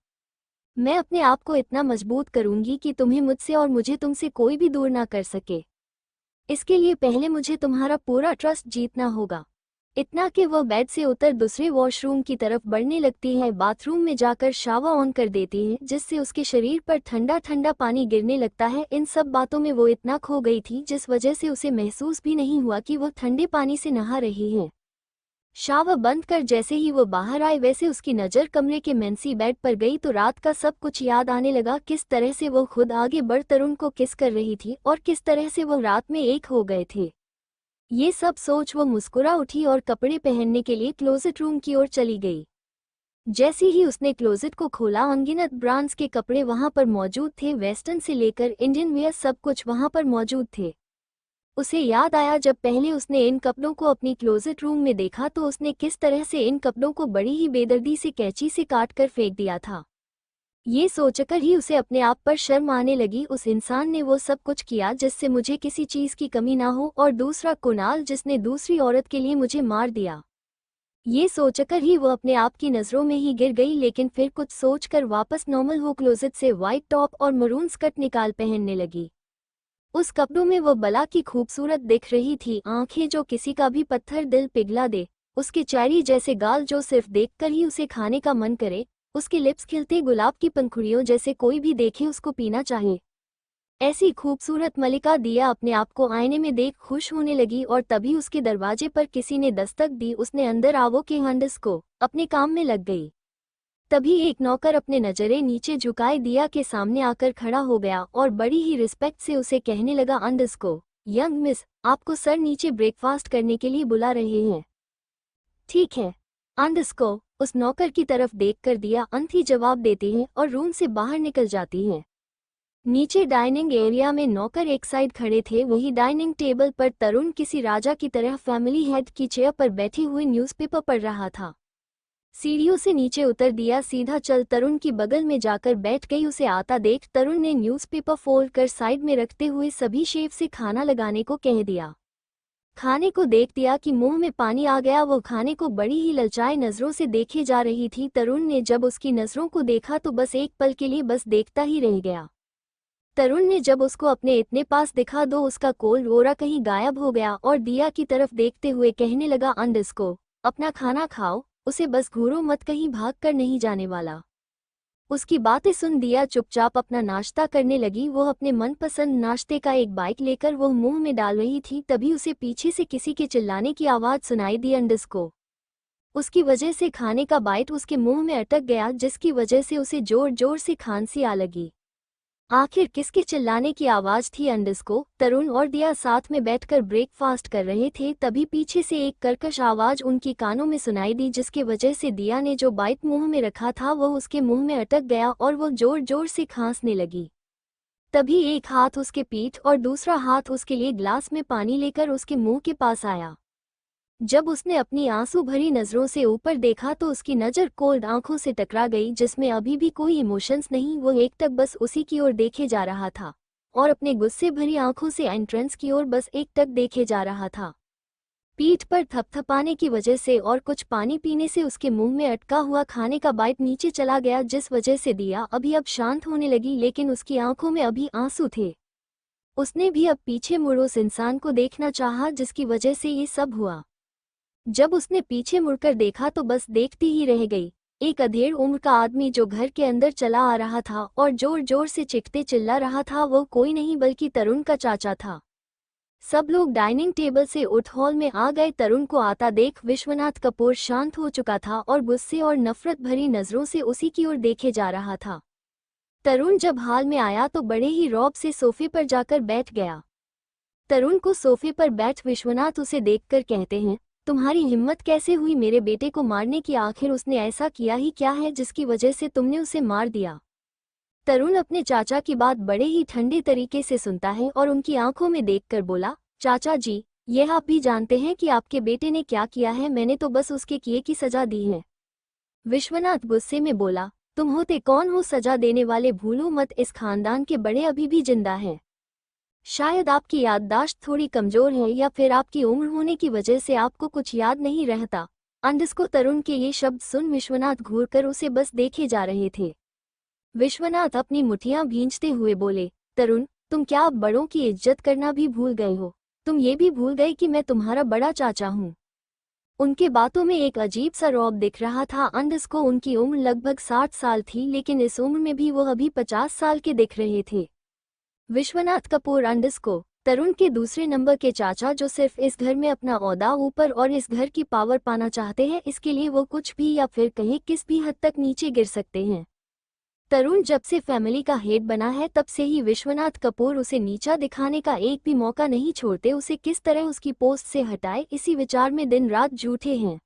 S1: मैं अपने आप को इतना मजबूत करूंगी कि तुम्हें मुझसे और मुझे तुमसे कोई भी दूर ना कर सके। इसके लिए पहले मुझे तुम्हारा पूरा ट्रस्ट जीतना होगा। इतना कि वह बेड से उतर दूसरे वॉशरूम की तरफ बढ़ने लगती है। बाथरूम में जाकर शावर ऑन कर देती है, जिससे उसके शरीर पर ठंडा ठंडा पानी गिरने लगता है। इन सब बातों में वो इतना खो गई थी जिस वजह से उसे महसूस भी नहीं हुआ कि वह ठंडे पानी से नहा रही है। शावर बंद कर जैसे ही वो बाहर आए वैसे उसकी नज़र कमरे के मेंसी बेड पर गई तो रात का सब कुछ याद आने लगा। किस तरह से वो खुद आगे बढ़ तरुण को किस कर रही थी और किस तरह से वो रात में एक हो गए थे। ये सब सोच वो मुस्कुरा उठी और कपड़े पहनने के लिए क्लोजेट रूम की ओर चली गई। जैसे ही उसने क्लोजेट को खोला अनगिनत ब्रांड्स के कपड़े वहां पर मौजूद थे। वेस्टर्न से लेकर इंडियन वेयर सब कुछ वहां पर मौजूद थे। उसे याद आया जब पहले उसने इन कपड़ों को अपनी क्लोजेट रूम में देखा तो उसने किस तरह से इन कपड़ों को बड़ी ही बेदर्दी से कैंची से काट कर फेंक दिया था। ये सोचकर ही उसे अपने आप पर शर्म आने लगी। उस इंसान ने वो सब कुछ किया जिससे मुझे किसी चीज़ की कमी ना हो, और दूसरा कुणाल जिसने दूसरी औरत के लिए मुझे मार दिया। ये सोचकर ही वो अपने आप की नज़रों में ही गिर गई, लेकिन फिर कुछ सोचकर वापस नॉर्मल हो क्लोजेट से वाइट टॉप और मरून स्कर्ट निकाल पहनने लगी। उस कपड़ों में वो बला की खूबसूरत दिख रही थी। आंखें जो किसी का भी पत्थर दिल पिघला दे, उसके चेरी जैसे गाल जो सिर्फ देखकर ही उसे खाने का मन करे, उसके लिप्स खिलते गुलाब की पंखुड़ियों जैसे कोई भी देखे उसको पीना चाहे, ऐसी खूबसूरत मलिका दिया अपने आप को आईने में देख खुश होने लगी। और तभी उसके दरवाजे पर किसी ने दस्तक दी। उसने अंदर आवो के अंडरस्को अपने काम में लग गई। तभी एक नौकर अपने नजरें नीचे झुकाए दिया के सामने आकर खड़ा हो गया और बड़ी ही रिस्पेक्ट से उसे कहने लगा, अंडरस्को यंग मिस, आपको सर नीचे ब्रेकफास्ट करने के लिए बुला रहे हैं। ठीक है अंडरस्को उस नौकर की तरफ देखकर दिया अंत ही जवाब देती है और रूम से बाहर निकल जाती है। नीचे डाइनिंग एरिया में नौकर एक साइड खड़े थे। वही डाइनिंग टेबल पर तरुण किसी राजा की तरह फैमिली हेड की चेयर पर बैठी हुई न्यूज़पेपर पढ़ रहा था। सीढ़ियों से नीचे उतर दिया सीधा चल तरुण की बगल में जाकर बैठ गई। उसे आता देख तरुण ने न्यूज़पेपर फोल्ड कर साइड में रखते हुए सभी शेफ से खाना लगाने को कह दिया। खाने को देख दिया कि मुंह में पानी आ गया। वो खाने को बड़ी ही ललचाए नजरों से देखे जा रही थी। तरुण ने जब उसकी नजरों को देखा तो बस एक पल के लिए बस देखता ही रह गया। तरुण ने जब उसको अपने इतने पास दिखा दो उसका कोल रोरा कहीं गायब हो गया और दिया की तरफ देखते हुए कहने लगा, अंडरस्को अपना खाना खाओ, उसे बस घूरो मत, कहीं भाग कर नहीं जाने वाला। उसकी बातें सुन दिया चुपचाप अपना नाश्ता करने लगी। वो अपने मनपसंद नाश्ते का एक बाइट लेकर वो मुंह में डाल रही थी, तभी उसे पीछे से किसी के चिल्लाने की आवाज़ सुनाई दी, अंडरस्को। उसकी वजह से खाने का बाइट उसके मुंह में अटक गया, जिसकी वजह से उसे जोर जोर से खांसी आ लगी। आखिर किसके चिल्लाने की आवाज थी? अंडस्को, तरुण और दिया साथ में बैठकर ब्रेकफास्ट कर रहे थे, तभी पीछे से एक कर्कश आवाज उनकी कानों में सुनाई दी, जिसकी वजह से दिया ने जो बाइट मुंह में रखा था वह उसके मुंह में अटक गया और वो जोर जोर से खांसने लगी। तभी एक हाथ उसके पीठ और दूसरा हाथ उसके लिए ग्लास में पानी लेकर उसके मुंह के पास आया। जब उसने अपनी आंसू भरी नजरों से ऊपर देखा तो उसकी नज़र कोल्ड आंखों से टकरा गई, जिसमें अभी भी कोई इमोशंस नहीं। वो एकटक बस उसी की ओर देखे जा रहा था और अपने गुस्से भरी आंखों से एंट्रेंस की ओर बस एकटक देखे जा रहा था। पीठ पर थपथपाने की वजह से और कुछ पानी पीने से उसके मुंह में अटका हुआ खाने का बाइट नीचे चला गया, जिस वजह से दिया अभी अब शांत होने लगी, लेकिन उसकी आंखों में अभी आंसू थे। उसने भी अब पीछे मुड़ उस इंसान को देखना चाहा जिसकी वजह से ये सब हुआ। जब उसने पीछे मुड़कर देखा तो बस देखती ही रह गई। एक अधेड़ उम्र का आदमी जो घर के अंदर चला आ रहा था और जोर जोर से चीखते चिल्ला रहा था, वो कोई नहीं बल्कि तरुण का चाचा था। सब लोग डाइनिंग टेबल से उठ हॉल में आ गए। तरुण को आता देख विश्वनाथ कपूर शांत हो चुका था और गुस्से और नफरत भरी नजरों से उसी की ओर देखे जा रहा था। तरुण जब हॉल में आया तो बड़े ही रौब से सोफे पर जाकर बैठ गया। तरुण को सोफे पर बैठ विश्वनाथ उसे देखकर कहते हैं, तुम्हारी हिम्मत कैसे हुई मेरे बेटे को मारने की? आखिर उसने ऐसा किया ही क्या है जिसकी वजह से तुमने उसे मार दिया? तरुण अपने चाचा की बात बड़े ही ठंडे तरीके से सुनता है और उनकी आंखों में देखकर बोला, चाचा जी, यह आप भी जानते हैं कि आपके बेटे ने क्या किया है? मैंने तो बस उसके किए की सजा दी है। विश्वनाथ गुस्से में बोला, तुम होते कौन हो सजा देने वाले? भूलो मत, इस खानदान के बड़े अभी भी जिंदा हैं। शायद आपकी याददाश्त थोड़ी कमजोर है या फिर आपकी उम्र होने की वजह से आपको कुछ याद नहीं रहता। अंडस्को तरुण के ये शब्द सुन विश्वनाथ घूरकर उसे बस देखे जा रहे थे। विश्वनाथ अपनी मुठियां भींचते हुए बोले, तरुण, तुम क्या अब बड़ों की इज्जत करना भी भूल गए हो? तुम ये भी भूल गए कि मैं तुम्हारा बड़ा चाचा हूँ? उनके बातों में एक अजीब सा रौब दिख रहा था। अंडस्को उनकी उम्र लगभग 60 साल थी, लेकिन इस उम्र में भी वो अभी 50 साल के दिख रहे थे। विश्वनाथ कपूर अंडस्को तरुण के दूसरे नंबर के चाचा, जो सिर्फ इस घर में अपना ओहदा ऊपर और इस घर की पावर पाना चाहते हैं, इसके लिए वो कुछ भी या फिर कहीं किस भी हद तक नीचे गिर सकते हैं। तरुण जब से फैमिली का हेड बना है तब से ही विश्वनाथ कपूर उसे नीचा दिखाने का एक भी मौका नहीं छोड़ते। उसे किस तरह उसकी पोस्ट से हटाए, इसी विचार में दिन रात जूझे हैं।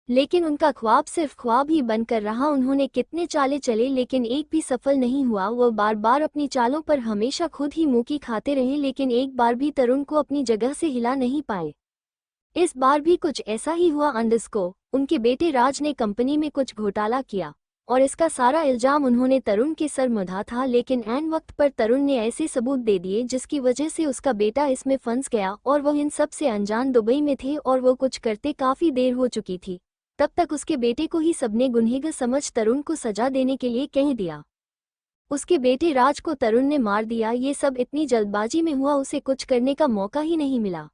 S1: लेकिन उनका ख्वाब सिर्फ ख्वाब ही बनकर रहा। उन्होंने कितने चाले चले लेकिन एक भी सफल नहीं हुआ। वो बार बार अपनी चालों पर हमेशा खुद ही मुंह की खाते रहे, लेकिन एक बार भी तरुण को अपनी जगह से हिला नहीं पाए। इस बार भी कुछ ऐसा ही हुआ। अंडस्को उनके बेटे राज ने कंपनी में कुछ घोटाला किया और इसका सारा इल्जाम उन्होंने तरुण के सर मढ़ा था, लेकिन ऐन वक्त पर तरुण ने ऐसे सबूत दे दिए जिसकी वजह से उसका बेटा इसमें फंस गया और वह इन सब से अनजान दुबई में थे और वो कुछ करते काफी देर हो चुकी थी। तब तक उसके बेटे को ही सबने गुनहगार समझ तरुण को सजा देने के लिए कह दिया। उसके बेटे राज को तरुण ने मार दिया। ये सब इतनी जल्दबाजी में हुआ, उसे कुछ करने का मौका ही नहीं मिला।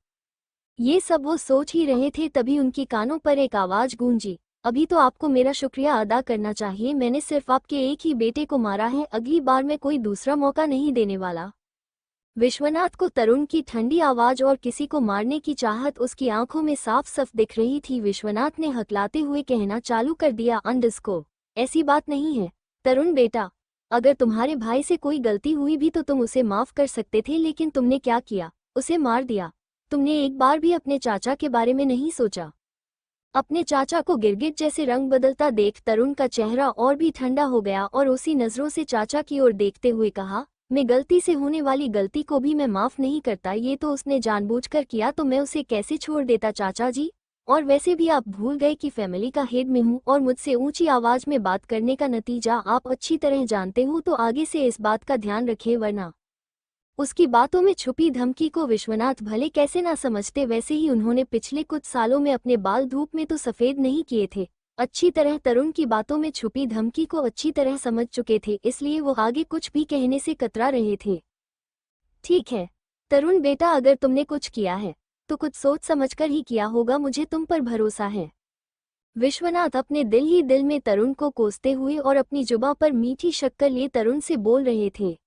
S1: ये सब वो सोच ही रहे थे, तभी उनकी कानों पर एक आवाज गूंजी, अभी तो आपको मेरा शुक्रिया अदा करना चाहिए। मैंने सिर्फ आपके एक ही बेटे को मारा है, अगली बार मैं कोई दूसरा मौका नहीं देने वाला। विश्वनाथ को तरुण की ठंडी आवाज और किसी को मारने की चाहत उसकी आंखों में साफ साफ दिख रही थी। विश्वनाथ ने हकलाते हुए कहना चालू कर दिया, अंडस्को, ऐसी बात नहीं है। तरुण बेटा, अगर तुम्हारे भाई से कोई गलती हुई भी तो तुम उसे माफ कर सकते थे, लेकिन तुमने क्या किया? उसे मार दिया। तुमने एक बार भी अपने चाचा के बारे में नहीं सोचा। अपने चाचा को गिरगिट जैसे रंग बदलता देख तरुण का चेहरा और भी ठंडा हो गया और उसी नजरों से चाचा की ओर देखते हुए कहा, मैं गलती से होने वाली गलती को भी मैं माफ नहीं करता। ये तो उसने जानबूझकर किया, तो मैं उसे कैसे छोड़ देता चाचा जी? और वैसे भी आप भूल गए कि फैमिली का हेड में हूँ और मुझसे ऊंची आवाज में बात करने का नतीजा आप अच्छी तरह जानते हो, तो आगे से इस बात का ध्यान रखें, वरना। उसकी बातों में छुपी धमकी को विश्वनाथ भले कैसे ना समझते, वैसे ही उन्होंने पिछले कुछ सालों में अपने बाल धूप में तो सफेद नहीं किए थे। अच्छी तरह तरुण की बातों में छुपी धमकी को अच्छी तरह समझ चुके थे, इसलिए वो आगे कुछ भी कहने से कतरा रहे थे। ठीक है तरुण बेटा, अगर तुमने कुछ किया है तो कुछ सोच समझकर ही किया होगा, मुझे तुम पर भरोसा है। विश्वनाथ अपने दिल ही दिल में तरुण को कोसते हुए और अपनी जुबां पर मीठी शक्कर लिए तरुण से बोल रहे थे।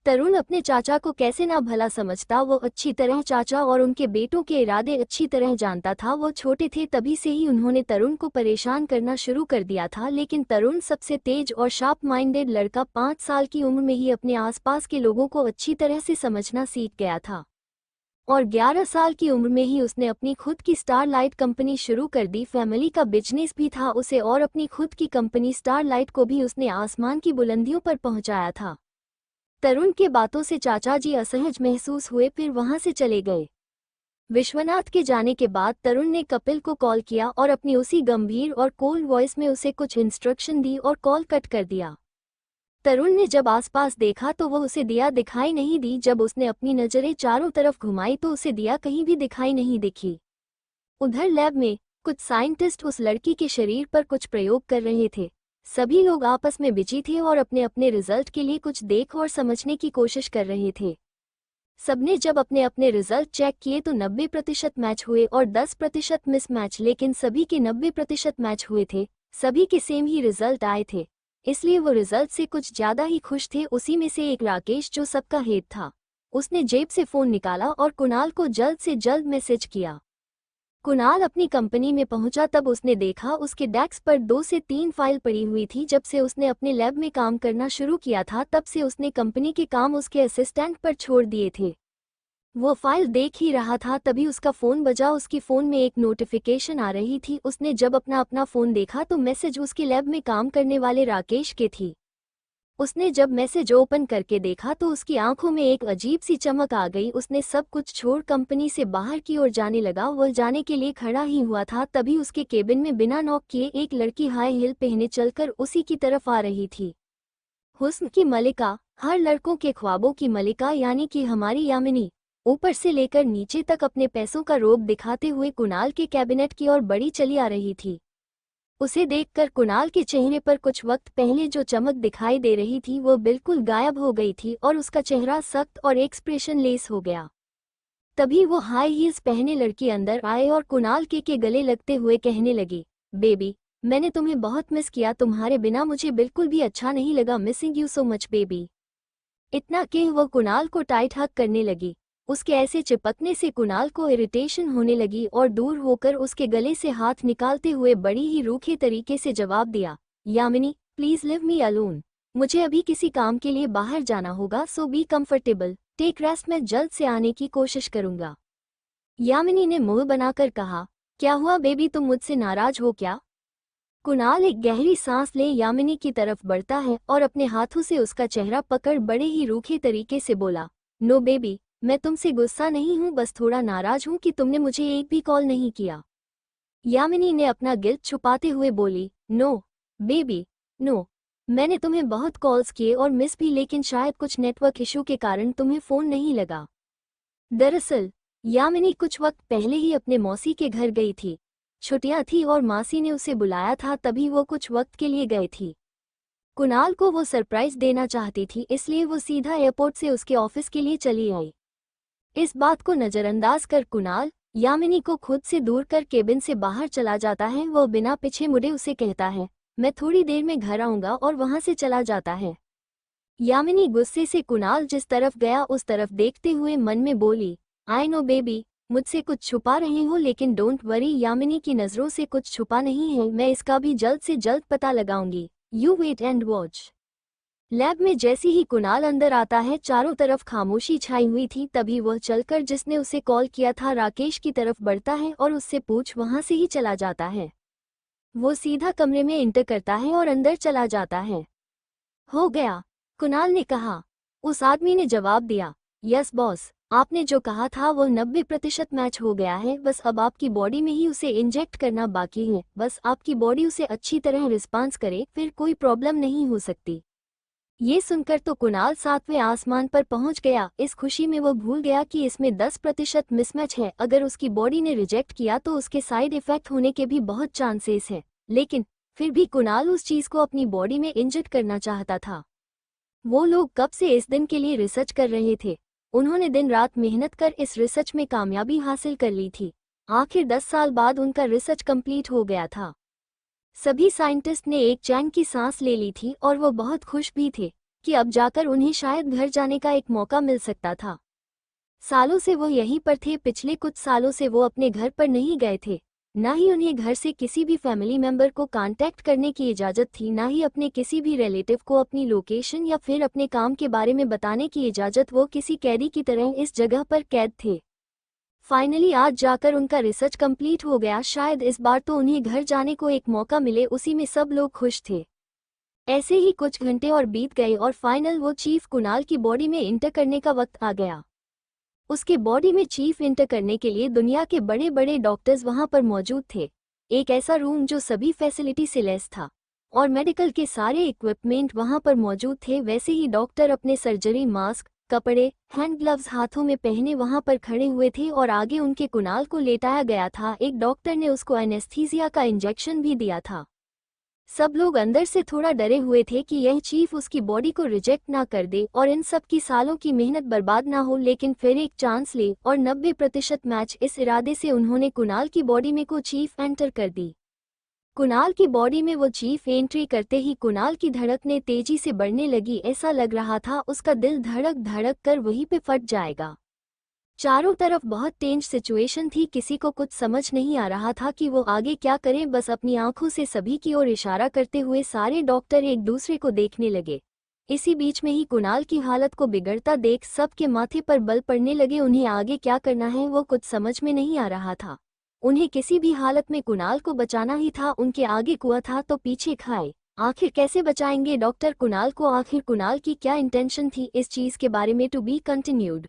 S1: तरुण अपने चाचा को कैसे ना भला समझता, वो अच्छी तरह चाचा और उनके बेटों के इरादे अच्छी तरह जानता था। वो छोटे थे तभी से ही उन्होंने तरुण को परेशान करना शुरू कर दिया था, लेकिन तरुण सबसे तेज और शार्प माइंडेड लड़का 5 साल की उम्र में ही अपने आसपास के लोगों को अच्छी तरह से समझना सीख गया था और 11 साल की उम्र में ही उसने अपनी खुद की स्टारलाइट कंपनी शुरू कर दी। फैमिली का बिजनेस भी था उसे और अपनी खुद की कंपनी स्टारलाइट को भी उसने आसमान की बुलंदियों पर पहुंचाया था। तरुण के बातों से चाचा जी असहज महसूस हुए, फिर वहां से चले गए। विश्वनाथ के जाने के बाद तरुण ने कपिल को कॉल किया और अपनी उसी गंभीर और कोल्ड वॉइस में उसे कुछ इंस्ट्रक्शन दी और कॉल कट कर दिया। तरुण ने जब आसपास देखा तो वह उसे दिया दिखाई नहीं दी। जब उसने अपनी नजरें चारों तरफ घुमाई तो उसे दिया कहीं भी दिखाई नहीं दिखी। उधर लैब में कुछ साइंटिस्ट उस लड़की के शरीर पर कुछ प्रयोग कर रहे थे। सभी लोग आपस में बिजी थे और अपने अपने रिजल्ट के लिए कुछ देख और समझने की कोशिश कर रहे थे। सबने जब अपने अपने रिजल्ट चेक किए तो 90% मैच हुए और 10% मिस मैच, लेकिन सभी के 90% मैच हुए थे। सभी के सेम ही रिजल्ट आए थे, इसलिए वो रिजल्ट से कुछ ज्यादा ही खुश थे। उसी में से एक राकेश, जो सबका हेड था, उसने जेब से फोन निकाला और कुणाल को जल्द से जल्द मैसेज किया। कुणाल अपनी कंपनी में पहुंचा तब उसने देखा उसके डेस्क पर 2 से 3 फाइल पड़ी हुई थी। जब से उसने अपने लैब में काम करना शुरू किया था तब से उसने कंपनी के काम उसके असिस्टेंट पर छोड़ दिए थे। वो फाइल देख ही रहा था तभी उसका फोन बजा। उसकी फोन में एक नोटिफिकेशन आ रही थी। उसने जब अपना फोन देखा तो मैसेज उसके लैब में काम करने वाले राकेश के थी। उसने जब मैसेज ओपन करके देखा तो उसकी आंखों में एक अजीब सी चमक आ गई। उसने सब कुछ छोड़ कंपनी से बाहर की ओर जाने लगा। वह जाने के लिए खड़ा ही हुआ था तभी उसके केबिन में बिना नॉक किए एक लड़की हाई हील पहने चलकर उसी की तरफ आ रही थी। हुस्न की मलिका, हर लड़कों के ख्वाबों की मलिका, यानी कि हमारी यामिनी, ऊपर से लेकर नीचे तक अपने पैसों का रोब दिखाते हुए कुणाल के कैबिनेट की ओर बढ़ी चली आ रही थी। उसे देखकर कुणाल के चेहरे पर कुछ वक्त पहले जो चमक दिखाई दे रही थी वो बिल्कुल गायब हो गई थी और उसका चेहरा सख्त और एक्सप्रेशन लेस हो गया। तभी वो हाई हील्स पहने लड़की अंदर आए और कुणाल के गले लगते हुए कहने लगी, बेबी, मैंने तुम्हें बहुत मिस किया, तुम्हारे बिना मुझे बिल्कुल भी अच्छा नहीं लगा, missing you so much baby. इतना कह वो कुणाल को टाइट हग करने लगी। उसके ऐसे चिपकने से कुणाल को इरिटेशन होने लगी और दूर होकर उसके गले से हाथ निकालते हुए बड़ी ही रूखे तरीके से जवाब दिया, Yamini please live me alone, मुझे अभी किसी काम के लिए बाहर जाना होगा, सो बी कंफर्टेबल, टेक रेस्ट, मैं जल्द से आने की कोशिश करूंगा। यामिनी ने मुंह बनाकर कहा, क्या हुआ बेबी, तुम मुझसे नाराज हो क्या? कुणाल एक गहरी सांस ले यामिनी की तरफ बढ़ता है और अपने हाथों से उसका चेहरा पकड़ बड़े ही रूखे तरीके से बोला, नो बेबी, मैं तुमसे गुस्सा नहीं हूँ, बस थोड़ा नाराज हूँ कि तुमने मुझे एक भी कॉल नहीं किया। यामिनी ने अपना गिल्ट छुपाते हुए बोली, नो बेबी नो, मैंने तुम्हें बहुत कॉल्स किए और मिस भी, लेकिन शायद कुछ नेटवर्क इशू के कारण तुम्हें फोन नहीं लगा। दरअसल यामिनी कुछ वक्त पहले ही अपने मौसी के घर गई थी। छुट्टियां थी और मासी ने उसे बुलाया था, तभी वो कुछ वक्त के लिए गए थी। कुणाल को वो सरप्राइज देना चाहती थी, इसलिए वो सीधा एयरपोर्ट से उसके ऑफिस के लिए चली आई। इस बात को नजरअंदाज कर कुणाल यामिनी को खुद से दूर कर केबिन से बाहर चला जाता है। वह बिना पीछे मुड़े उसे कहता है, मैं थोड़ी देर में घर आऊंगा, और वहां से चला जाता है। यामिनी गुस्से से कुणाल जिस तरफ गया उस तरफ देखते हुए मन में बोली, आई नो बेबी, मुझसे कुछ छुपा रहे हो, लेकिन डोंट वरी, यामिनी की नजरों से कुछ छुपा नहीं है, मैं इसका भी जल्द से जल्द पता लगाऊंगी, you wait and watch. Lab में जैसे ही कुणाल अंदर आता है चारों तरफ खामोशी छाई हुई थी। तभी वह चलकर जिसने उसे कॉल किया था राकेश की तरफ बढ़ता है और उससे पूछ वहां से ही चला जाता है। वो सीधा कमरे में इंटर करता है और अंदर चला जाता है। हो गया, कुणाल ने कहा। उस आदमी ने जवाब दिया, यस बॉस, आपने जो कहा था वो 90% मैच हो गया है, बस अब आपकी बॉडी में ही उसे इंजेक्ट करना बाकी है। बस आपकी बॉडी उसे अच्छी तरह रिस्पॉन्स करे, फिर कोई प्रॉब्लम नहीं हो सकती। ये सुनकर तो कुणाल 7वें आसमान पर पहुंच गया। इस खुशी में वो भूल गया कि इसमें 10% मिसमैच है। अगर उसकी बॉडी ने रिजेक्ट किया तो उसके साइड इफेक्ट होने के भी बहुत चांसेस है, लेकिन फिर भी कुणाल उस चीज को अपनी बॉडी में इंजेक्ट करना चाहता था। वो लोग कब से इस दिन के लिए रिसर्च कर रहे थे। उन्होंने दिन रात मेहनत कर इस रिसर्च में कामयाबी हासिल कर ली थी। आखिर 10 साल बाद उनका रिसर्च कंप्लीट हो गया था। सभी साइंटिस्ट ने एक चैन की सांस ले ली थी और वो बहुत खुश भी थे। कि अब जाकर उन्हें शायद घर जाने का एक मौका मिल सकता था। सालों से वो यहीं पर थे, पिछले कुछ सालों से वो अपने घर पर नहीं गए थे। ना ही उन्हें घर से किसी भी फैमिली मेंबर को कांटेक्ट करने की इजाज़त थी, ना ही अपने किसी भी रिलेटिव को अपनी लोकेशन या फिर अपने काम के बारे में बताने की इजाज़त। वो किसी कैदी की तरह इस जगह पर कैद थे। फाइनली आज जाकर उनका रिसर्च कंप्लीट हो गया। शायद इस बार तो उन्हें घर जाने को एक मौका मिले, उसी में सब लोग खुश थे। ऐसे ही कुछ घंटे और बीत गए और फाइनल वो चीफ कुणाल की बॉडी में इंटर करने का वक्त आ गया। उसके बॉडी में चीफ इंटर करने के लिए दुनिया के बड़े बड़े डॉक्टर्स वहां पर मौजूद थे। एक ऐसा रूम जो सभी फैसिलिटी से लैस था और मेडिकल के सारे इक्विपमेंट वहां पर मौजूद थे। वैसे ही डॉक्टर अपने सर्जरी मास्क, कपड़े, हैंड ग्लव्स हाथों में पहने वहां पर खड़े हुए थे और आगे उनके कुणाल को लेटाया गया था। एक डॉक्टर ने उसको एनेस्थीसिया का इंजेक्शन भी दिया था। सब लोग अंदर से थोड़ा डरे हुए थे कि यह चीफ उसकी बॉडी को रिजेक्ट ना कर दे और इन सब की सालों की मेहनत बर्बाद ना हो, लेकिन फिर एक चांस ले और 90% मैच। इस इरादे से उन्होंने कुणाल की बॉडी में को चीफ एंटर कर दी। कुणाल की बॉडी में वो चीफ एंट्री करते ही कुणाल की धड़कनें तेजी से बढ़ने लगी। ऐसा लग रहा था उसका दिल धड़क धड़क कर वहीं पे फट जाएगा। चारों तरफ बहुत टेंस सिचुएशन थी, किसी को कुछ समझ नहीं आ रहा था कि वो आगे क्या करें। बस अपनी आंखों से सभी की ओर इशारा करते हुए सारे डॉक्टर एक दूसरे को देखने लगे। इसी बीच में ही कुणाल की हालत को बिगड़ता देख सबके माथे पर बल पड़ने लगे। उन्हें आगे क्या करना है वो कुछ समझ में नहीं आ रहा था। उन्हें किसी भी हालत में कुणाल को बचाना ही था। उनके आगे कुआं था तो पीछे खाए। आखिर कैसे बचाएंगे डॉक्टर कुणाल को? आखिर कुणाल की क्या इंटेंशन थी इस चीज के बारे में टू बी कंटिन्यूड।